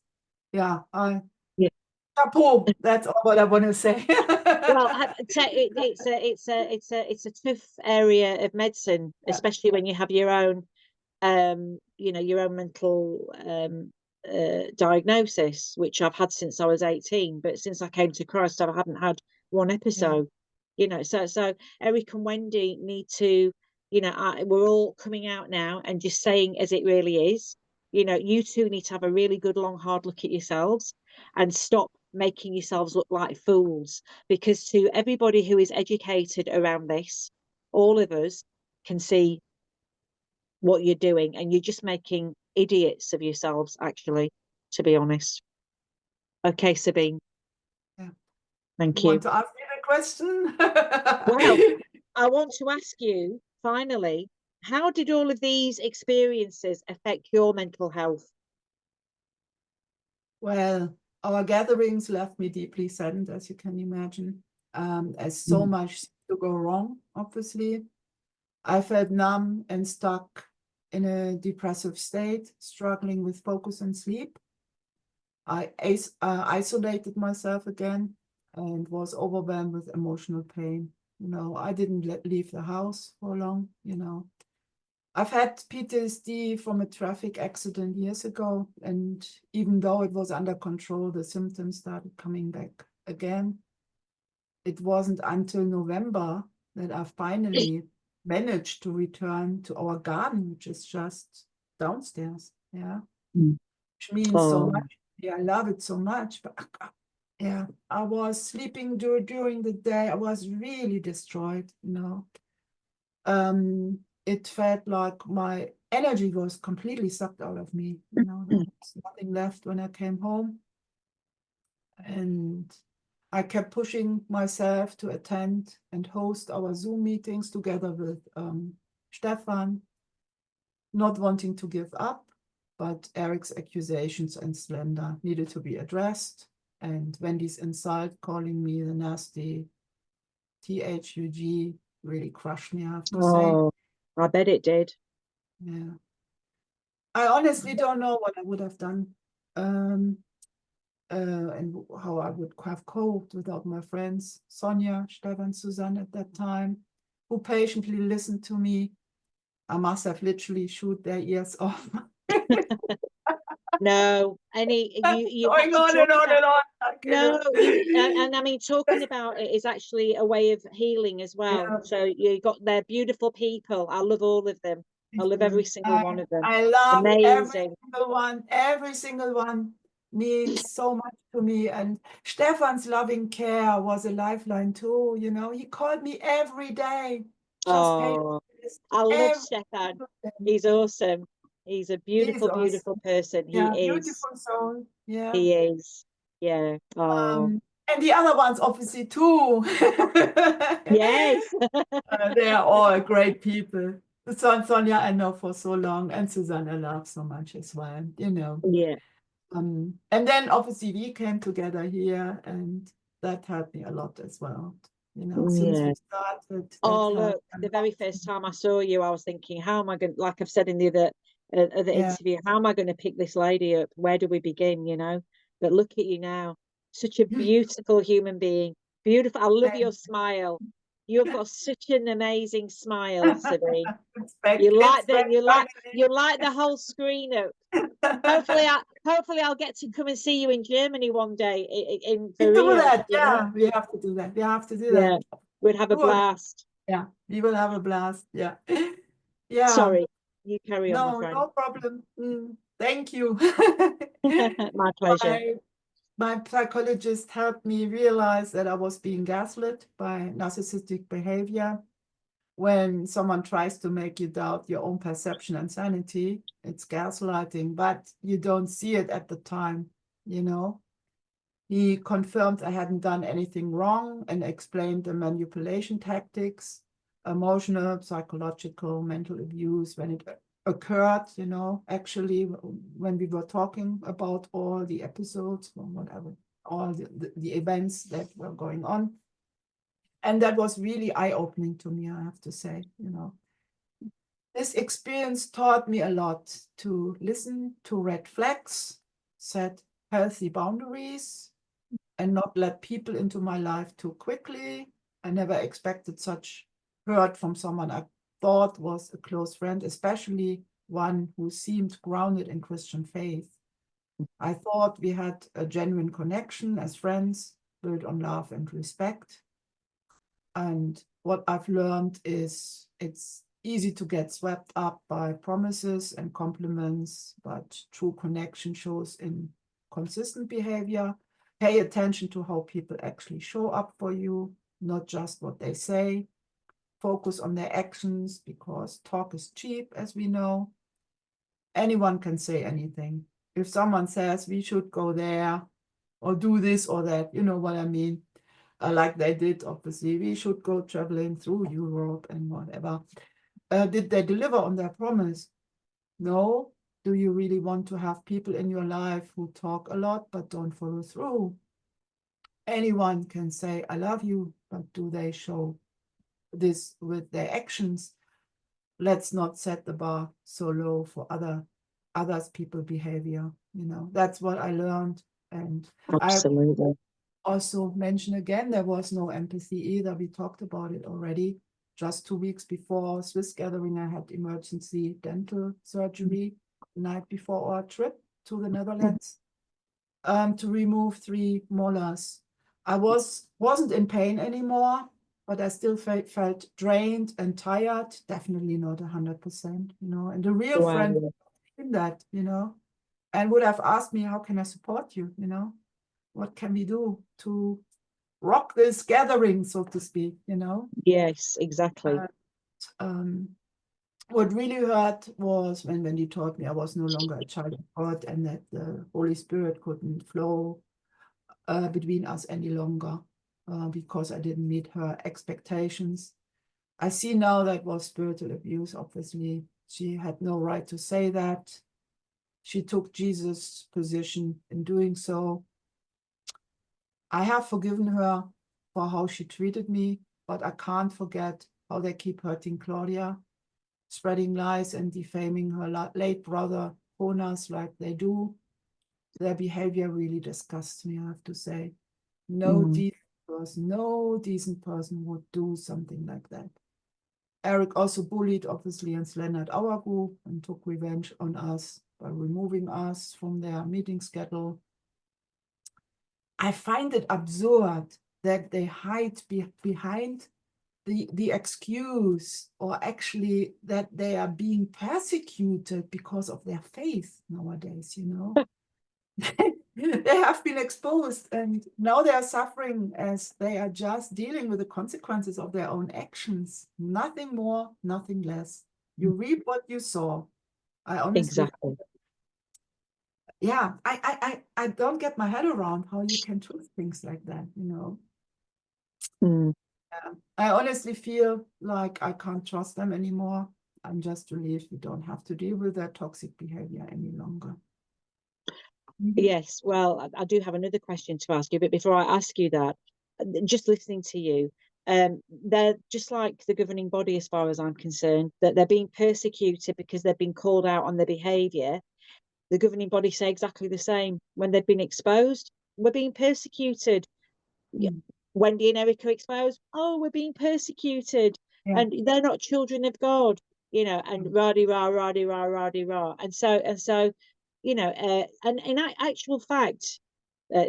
chapeau, that's all what I want to say. Well, it's a tough area of medicine, especially when you have your own you know, your own mental diagnosis, which I've had since I was 18, but since I came to Christ I haven't had one episode. You know, so Eric and Wendy need to, you know, we're all coming out now and just saying as it really is. You know, you two need to have a really good long hard look at yourselves and stop making yourselves look like fools, because to everybody who is educated around this, all of us can see what you're doing, and you're just making idiots of yourselves, actually, to be honest. Okay, Sabine. Thank you. Want to ask me the question? Well, I want to ask you, finally, how did all of these experiences affect your mental health? Well, our gatherings left me deeply saddened, as you can imagine, as so much to go wrong, obviously. I felt numb and stuck in a depressive state, struggling with focus and sleep. I isolated myself again and was overwhelmed with emotional pain. I didn't leave the house for long. I've had PTSD from a traffic accident years ago, and even though it was under control, the symptoms started coming back again. It wasn't until November that I finally managed to return to our garden, which is just downstairs. Yeah, which means so much. Yeah, I love it so much. But yeah, I was sleeping during the day. I was really destroyed. It felt like my energy was completely sucked out of me. There was nothing left when I came home. And I kept pushing myself to attend and host our Zoom meetings together with Stefan, not wanting to give up, but Eric's accusations and slander needed to be addressed. And Wendy's insult, calling me the nasty THUG, really crushed me, I have to say. I bet it did. Yeah. I honestly don't know what I would have done and how I would have coped without my friends, Sonia, Stefan, Susanne at that time, who patiently listened to me. I must have literally shoot their ears off. No, you Going on and on and on. No, and I mean, talking about it is actually a way of healing as well. Yeah. So you got they're beautiful people. I love all of them. I love every single one of them. I love Amazing. every single one means so much to me. And Stefan's loving care was a lifeline too. He called me every day. Oh, I love Stefan. He's awesome. He's a beautiful, beautiful person. He is. Beautiful soul. Yeah. He is. Yeah. Oh. And the other ones, obviously, too. Yes. They are all great people. Sonia, I know for so long, and Susanne, I love so much as well. Yeah. And then obviously we came together here, and that helped me a lot as well. Since we started. Oh, look, the very first time I saw you, I was thinking, how am I going, like I've said in the other interview, how am I going to pick this lady up? Where do we begin, But look at you now. Such a beautiful human being. Beautiful. I love your smile. You've got such an amazing smile, Sabine. You light the whole screen up. Hopefully I'll get to come and see you in Germany one day. In BEROEAN, we have to do that. We have to do that. We'd have a blast. Yeah, we will have a blast. Yeah. Yeah. Sorry, you carry on, my friend. No problem. Thank you. My pleasure. My psychologist helped me realize that I was being gaslit by narcissistic behavior. When someone tries to make you doubt your own perception and sanity, it's gaslighting, but you don't see it at the time, He confirmed I hadn't done anything wrong and explained the manipulation tactics, emotional, psychological, mental abuse when it occurred, actually when we were talking about all the episodes or whatever, all the events that were going on. And that was really eye-opening to me, I have to say, This experience taught me a lot to listen to red flags, set healthy boundaries, and not let people into my life too quickly. I never expected such hurt from someone I thought was a close friend, especially one who seemed grounded in Christian faith. I thought we had a genuine connection as friends, built on love and respect. And what I've learned is it's easy to get swept up by promises and compliments, but true connection shows in consistent behavior. Pay attention to how people actually show up for you, not just what they say. Focus on their actions, because talk is cheap, as we know. Anyone can say anything. If someone says we should go there or do this or that, you know what I mean? Like they did, obviously, we should go traveling through Europe and whatever. did they deliver on their promise? No. Do you really want to have people in your life who talk a lot but don't follow through? Anyone can say, I love you, but do they show this with their actions? Let's not set the bar so low for others people behavior. That's what I learned. And Absolutely. I also mention again, there was no empathy either. We talked about it already. Just 2 weeks before Swiss gathering, I had emergency dental surgery the night before our trip to the Netherlands, to remove 3 molars. I wasn't in pain anymore, but I still felt drained and tired. Definitely not 100%, and a real friend in that, and would have asked me, how can I support you? What can we do to rock this gathering, so to speak, Yes, exactly. What really hurt was when Wendy told me I was no longer a child of God and that the Holy Spirit couldn't flow between us any longer because I didn't meet her expectations. I see now that was spiritual abuse, obviously. She had no right to say that. She took Jesus' position in doing so. I have forgiven her for how she treated me, but I can't forget how they keep hurting Claudia, spreading lies and defaming her late brother, Jonas, like they do. Their behavior really disgusts me, I have to say. No decent person would do something like that. Eric also bullied, obviously, and slandered our group and took revenge on us by removing us from their meeting schedule. I find it absurd that they hide behind the excuse, or actually that they are being persecuted because of their faith nowadays, They have been exposed and now they are suffering as they are just dealing with the consequences of their own actions. Nothing more, nothing less. You reap what you sow. I honestly, Exactly. yeah, I don't get my head around how you can twist things like that, Mm. Yeah. I honestly feel like I can't trust them anymore. I'm just relieved we don't have to deal with their toxic behavior any longer. Yes, well, I do have another question to ask you, but before I ask you that, just listening to you, they're just like the governing body, as far as I'm concerned, that they're being persecuted because they've been called out on their behavior. The governing body say exactly the same. When they've been exposed, we're being persecuted. Wendy and Eric are exposed, oh, we're being persecuted. Yeah. And they're not children of God, and rah-de-rah, rah-de-rah, rah-de-rah. And so, and in actual fact,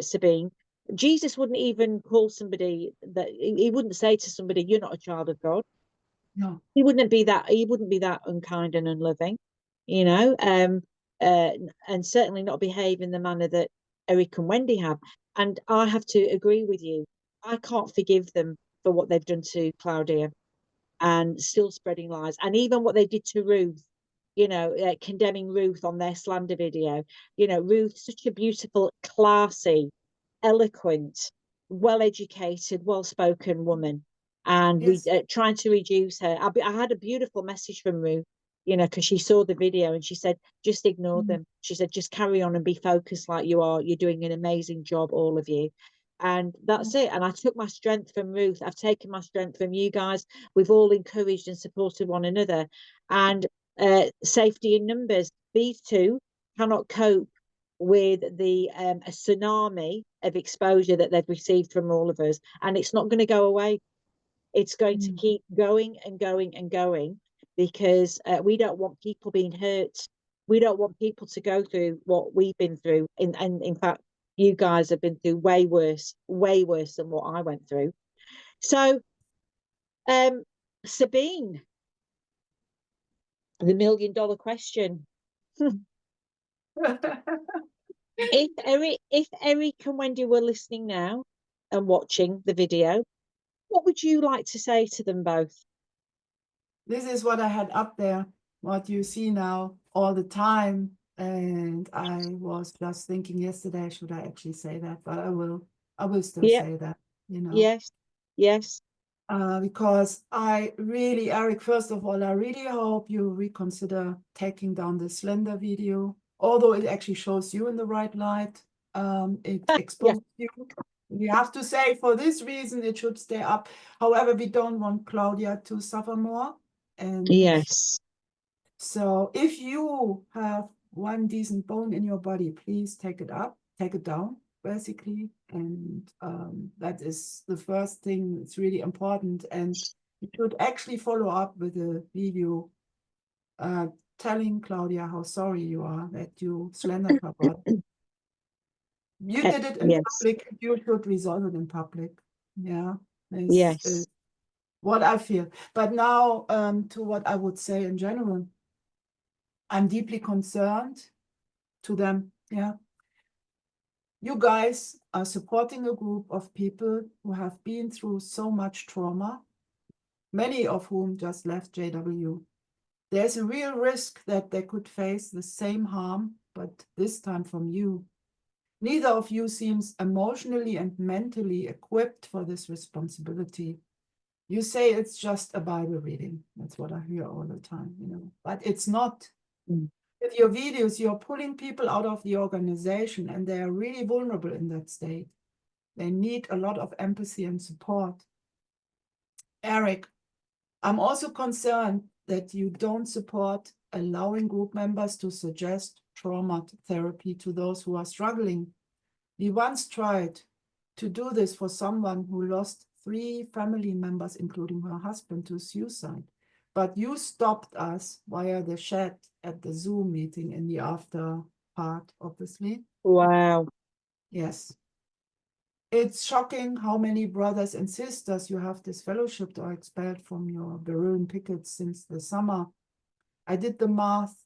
Sabine, Jesus wouldn't even call somebody that, he wouldn't say to somebody, you're not a child of God. No. He wouldn't be that unkind and unloving, and certainly not behave in the manner that Eric and Wendy have. And I have to agree with you. I can't forgive them for what they've done to Claudia and still spreading lies. And even what they did to Ruth, condemning Ruth on their slander video. Ruth, such a beautiful, classy, eloquent, well-educated, well-spoken woman. And Yes. trying to reduce her. I had a beautiful message from Ruth, because she saw the video and she said, just ignore them. She said, just carry on and be focused like you are. You're doing an amazing job, all of you. And that's it. And I took my strength from Ruth. I've taken my strength from you guys. We've all encouraged and supported one another. And safety in numbers. These two cannot cope with the a tsunami of exposure that they've received from all of us. And it's not going to go away. It's going to keep going and going and going, because we don't want people being hurt. We don't want people to go through what we've been through. And in fact, you guys have been through way worse than what I went through. So, Sabine, the $1 million question. If Eric and Wendy were listening now and watching the video, what would you like to say to them both? This is what I had up there, what you see now all the time. And I was just thinking yesterday, should I actually say that? But I will still say that, Yes. because I really, Eric, first of all, I really hope you reconsider taking down the slander video, although it actually shows you in the right light. It exposes you. We have to say for this reason it should stay up. However, we don't want Claudia to suffer more. And yes. so if you have one decent bone in your body, please take it up, take it down, basically. And that is the first thing. It's really important. And you should actually follow up with a video telling Claudia how sorry you are that you slandered her body. You did it in public. You should resolve it in public. Yeah. Is what I feel. But now to what I would say in general. I'm deeply concerned to them. Yeah. You guys are supporting a group of people who have been through so much trauma, many of whom just left JW. There's a real risk that they could face the same harm, but this time from you. Neither of you seems emotionally and mentally equipped for this responsibility. You say it's just a Bible reading. That's what I hear all the time, you know, but it's not. With your videos, you're pulling people out of the organization and they are really vulnerable in that state. They need a lot of empathy and support. Eric, I'm also concerned that you don't support allowing group members to suggest trauma therapy to those who are struggling. We once tried to do this for someone who lost 3 family members, including her husband, to suicide. But you stopped us via the chat at the Zoom meeting in the after part, obviously. Wow. Yes. It's shocking how many brothers and sisters you have disfellowshipped or expelled from your BEROEAN pickets since the summer. I did the math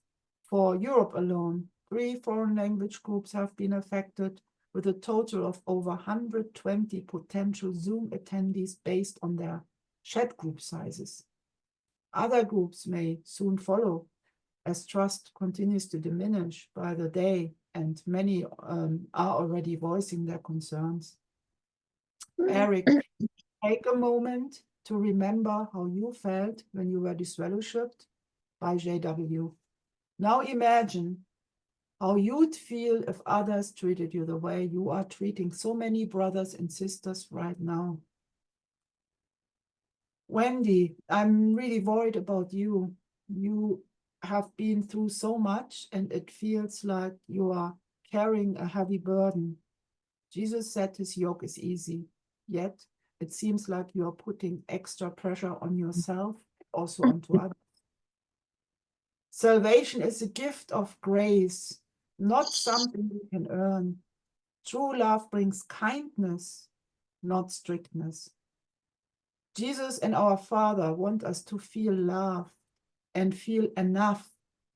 for Europe alone. 3 foreign language groups have been affected, with a total of over 120 potential Zoom attendees based on their chat group sizes. Other groups may soon follow as trust continues to diminish by the day, and many are already voicing their concerns. Eric, take a moment to remember how you felt when you were disfellowshipped by JW. Now imagine how you'd feel if others treated you the way you are treating so many brothers and sisters right now. Wendy, I'm really worried about you. You have been through so much and it feels like you are carrying a heavy burden. Jesus said his yoke is easy, yet it seems like you are putting extra pressure on yourself, also onto others. Salvation is a gift of grace, not something you can earn. True love brings kindness, not strictness. Jesus and our Father want us to feel love and feel enough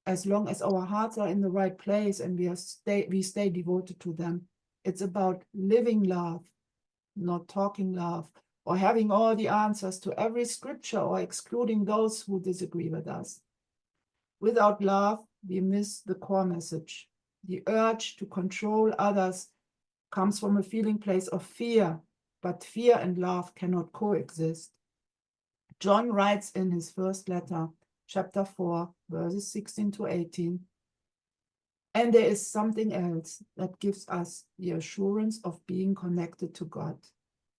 as long as our hearts are in the right place and we stay devoted to them. It's about living love, not talking love, or having all the answers to every scripture or excluding those who disagree with us. Without love, we miss the core message. The urge to control others comes from a feeling place of fear, but fear and love cannot coexist. John writes in his first letter, chapter 4, verses 16 to 18, and there is something else that gives us the assurance of being connected to God.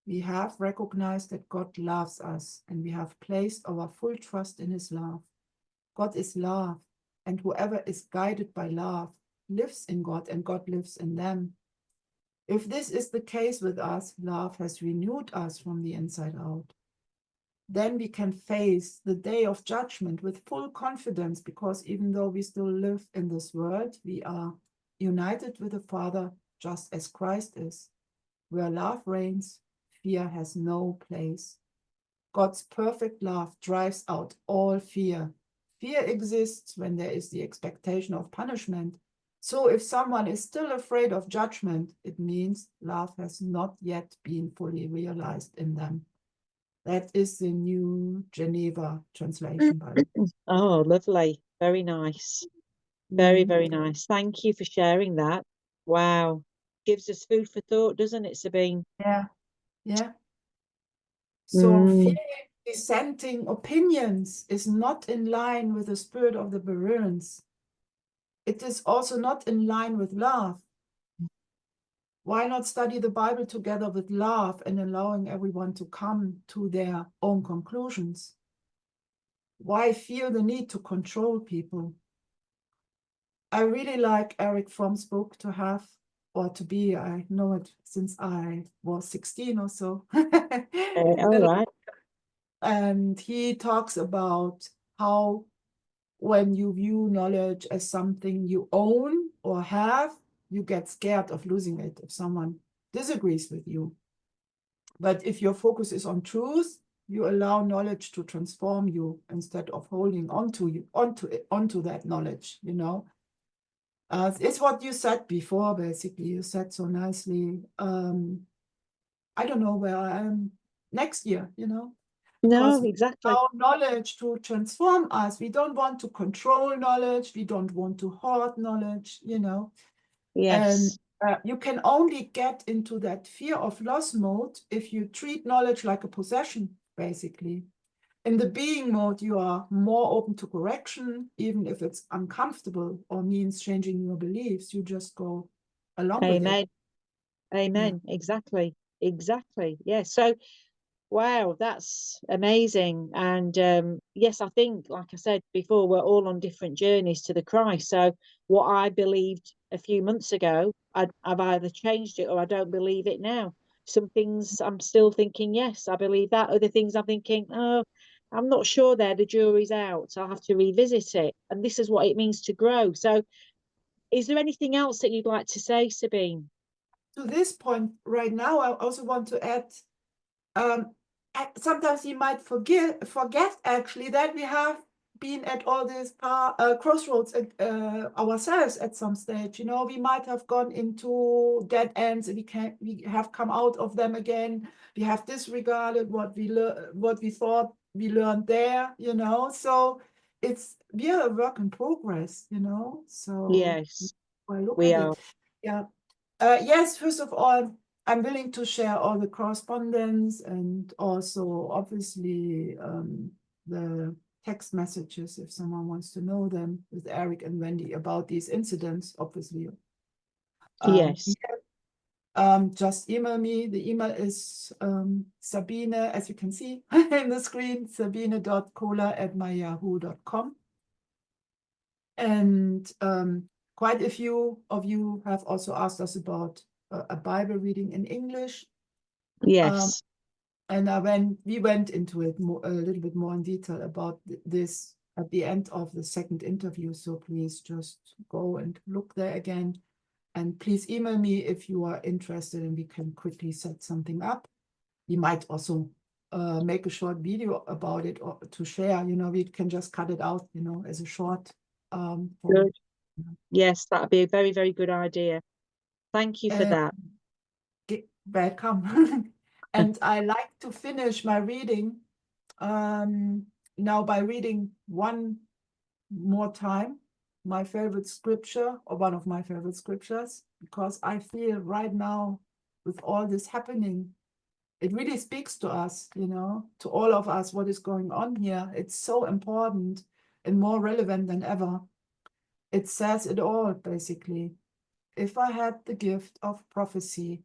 We have recognized that God loves us, and we have placed our full trust in his love. God is love, and whoever is guided by love lives in God, and God lives in them. If this is the case with us, love has renewed us from the inside out. Then we can face the day of judgment with full confidence, because even though we still live in this world, we are united with the Father just as Christ is. Where love reigns, fear has no place. God's perfect love drives out all fear. Fear exists when there is the expectation of punishment. So if someone is still afraid of judgment, it means love has not yet been fully realized in them. That is the New Geneva translation, by the way. Oh, lovely. Very nice. Very, very nice. Thank you for sharing that. Wow. Gives us food for thought, doesn't it, Sabine? Yeah. Yeah. So fearing dissenting opinions is not in line with the spirit of the Bereans. It is also not in line with love. Why not study the Bible together with love and allowing everyone to come to their own conclusions? Why feel the need to control people? I really like Eric Fromm's book To Have or To Be. I know it since I was 16 or so. All right. And he talks about how when you view knowledge as something you own or have, you get scared of losing it if someone disagrees with you. But if your focus is on truth, you allow knowledge to transform you instead of holding onto that knowledge, you know. It's what you said before, basically. You said so nicely. I don't know where I am next year, you know. No, exactly. Our knowledge to transform us. We don't want to control knowledge. We don't want to hoard knowledge, you know. Yes. And you can only get into that fear of loss mode if you treat knowledge like a possession, basically. In the being mode, you are more open to correction, even if it's uncomfortable or means changing your beliefs. You just go along with it. Amen. Yeah. Exactly. Yeah. So, wow, that's amazing. And yes, I think, like I said before, we're all on different journeys to the Christ. So what I believed a few months ago, I've either changed it or I don't believe it now. Some things I'm still thinking, yes, I believe that. Other things I'm thinking, oh, I'm not sure there. The jury's out. So I'll have to revisit it. And this is what it means to grow. So is there anything else that you'd like to say, Sabine? To this point right now, I also want to add, sometimes we might forget actually that we have been at all these crossroads ourselves at some stage. You know, we might have gone into dead ends and we have come out of them again. We have disregarded what we thought we learned there, you know. So we are a work in progress, you know. So Yes, I look we at are. it. Yeah. Yes, first of all, I'm willing to share all the correspondence and also obviously the text messages if someone wants to know them with Eric and Wendy about these incidents, obviously. Yes. Just email me. The email is Sabine, as you can see in the screen, sabine.kohler@myyahoo.com. And quite a few of you have also asked us about a Bible reading in English. Yes. And we went into it a little bit more in detail about this at the end of the second interview. So please just go and look there again. And please email me if you are interested and we can quickly set something up. We might also make a short video about it or to share. You know, we can just cut it out, you know, as a short. Good. Yes, that would be a very, very good idea. Thank you for that. Welcome. And I like to finish my reading now by reading one more time my favorite scripture, or one of my favorite scriptures, because I feel right now with all this happening, it really speaks to us, you know, to all of us, what is going on here. It's so important and more relevant than ever. It says it all, basically. If I had the gift of prophecy,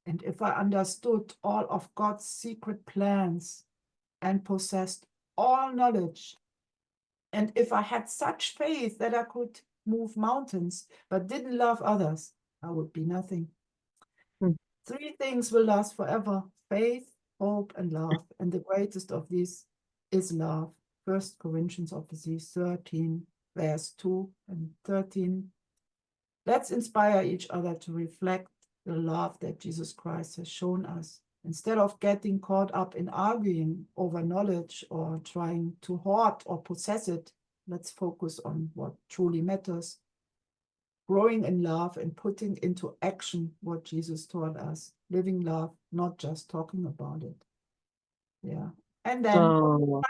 and if I understood all of God's secret plans and possessed all knowledge, and if I had such faith that I could move mountains but didn't love others, I would be nothing. Three things will last forever: faith, hope, and love. And the greatest of these is love. 1 Corinthians, obviously, 13, verse 2 and 13. Let's inspire each other to reflect the love that Jesus Christ has shown us. Instead of getting caught up in arguing over knowledge or trying to hoard or possess it, let's focus on what truly matters. Growing in love and putting into action what Jesus taught us. Living love, not just talking about it. Yeah. And then,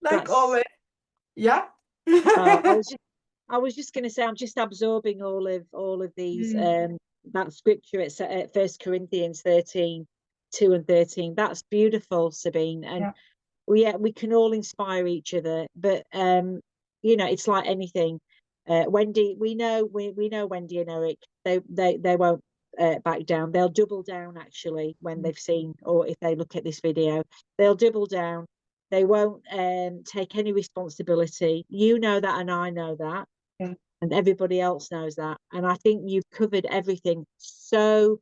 like always, yeah. I was just going to say, I'm just absorbing all of these. That scripture, it's at 1 Corinthians 13, 2 and 13. That's beautiful, Sabine. And we can all inspire each other. But you know, it's like anything. Wendy, we know Wendy and Eric. They won't back down. They'll double down actually when they've seen, or if they look at this video, they'll double down. They won't take any responsibility. You know that, and I know that, and everybody else knows that. And I think you've covered everything so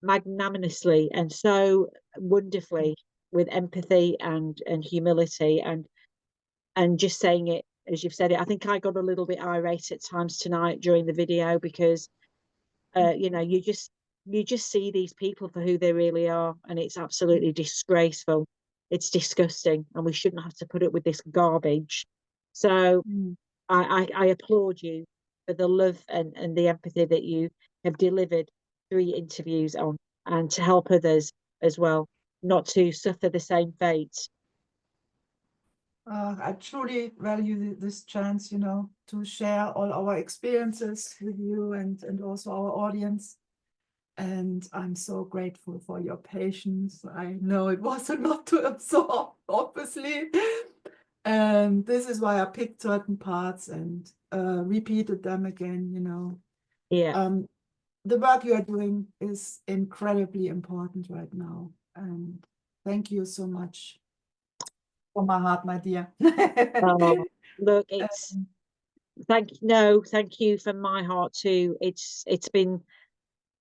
magnanimously and so wonderfully, with empathy and humility and just saying it as you've said it. I think I got a little bit irate at times tonight during the video because you know, you just see these people for who they really are, and it's absolutely disgraceful. It's disgusting, and we shouldn't have to put up with this garbage. So I applaud you for the love and the empathy that you have delivered 3 interviews on, and to help others as well not to suffer the same fate. I truly value this chance, you know, to share all our experiences with you and also our audience. And I'm so grateful for your patience. I know it was a lot to absorb, obviously. And this is why I picked certain parts and repeated them again, you know. The work you are doing is incredibly important right now. And thank you so much. From my heart, my dear. Oh, look, it's thank you from my heart too. It's been,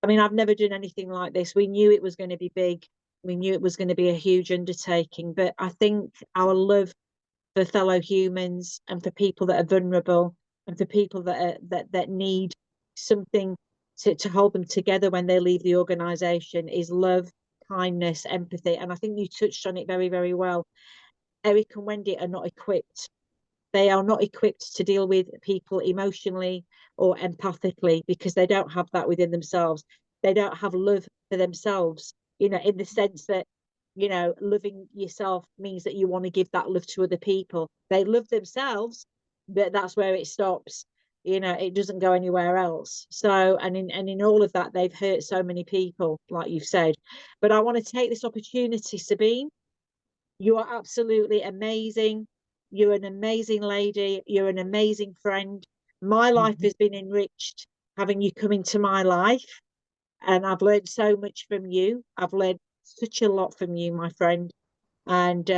I mean, I've never done anything like this. We knew it was going to be big. We knew it was going to be a huge undertaking, but I think our love for fellow humans and for people that are vulnerable and for people that need something to hold them together when they leave the organization is love, kindness, empathy. And I think you touched on it very, very well. Eric and Wendy are not equipped. They are not equipped to deal with people emotionally or empathically because they don't have that within themselves. They don't have love for themselves, you know, in the sense that, you know, loving yourself means that you want to give that love to other people. They love themselves, but that's where it stops. You know, it doesn't go anywhere else. So, and in all of that, they've hurt so many people, like you've said. But I want to take this opportunity, Sabine. You are absolutely amazing. You're an amazing lady. You're an amazing friend. My life has been enriched having you come into my life. And I've learned so much from you. I've learned such a lot from you, my friend. And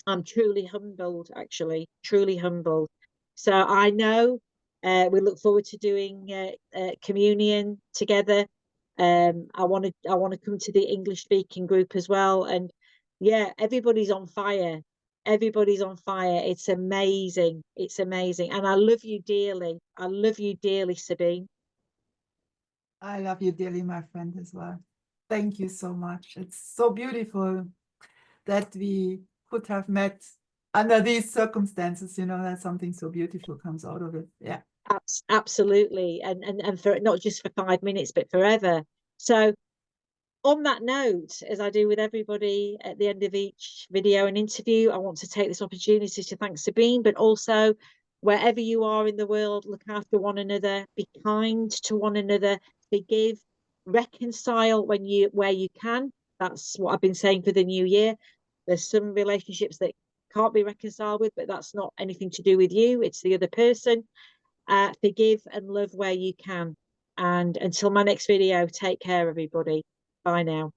I'm truly humbled, actually, truly humbled. So I know we look forward to doing communion together. I want to come to the English speaking group as well. And yeah, everybody's on fire. Everybody's on fire. It's amazing. It's amazing. And I love you dearly. I love you dearly, Sabine. I love you dearly, my friend, as well. Thank you so much. It's so beautiful that we could have met under these circumstances, you know, that something so beautiful comes out of it. Yeah. Absolutely. And for not just for 5 minutes, but forever. So on that note, as I do with everybody at the end of each video and interview, I want to take this opportunity to thank Sabine, but also wherever you are in the world, look after one another, be kind to one another, forgive, reconcile where you can. That's what I've been saying for the new year. There's some relationships that can't be reconciled with, but that's not anything to do with you. It's the other person. Forgive and love where you can. And until my next video, take care, everybody. Bye now.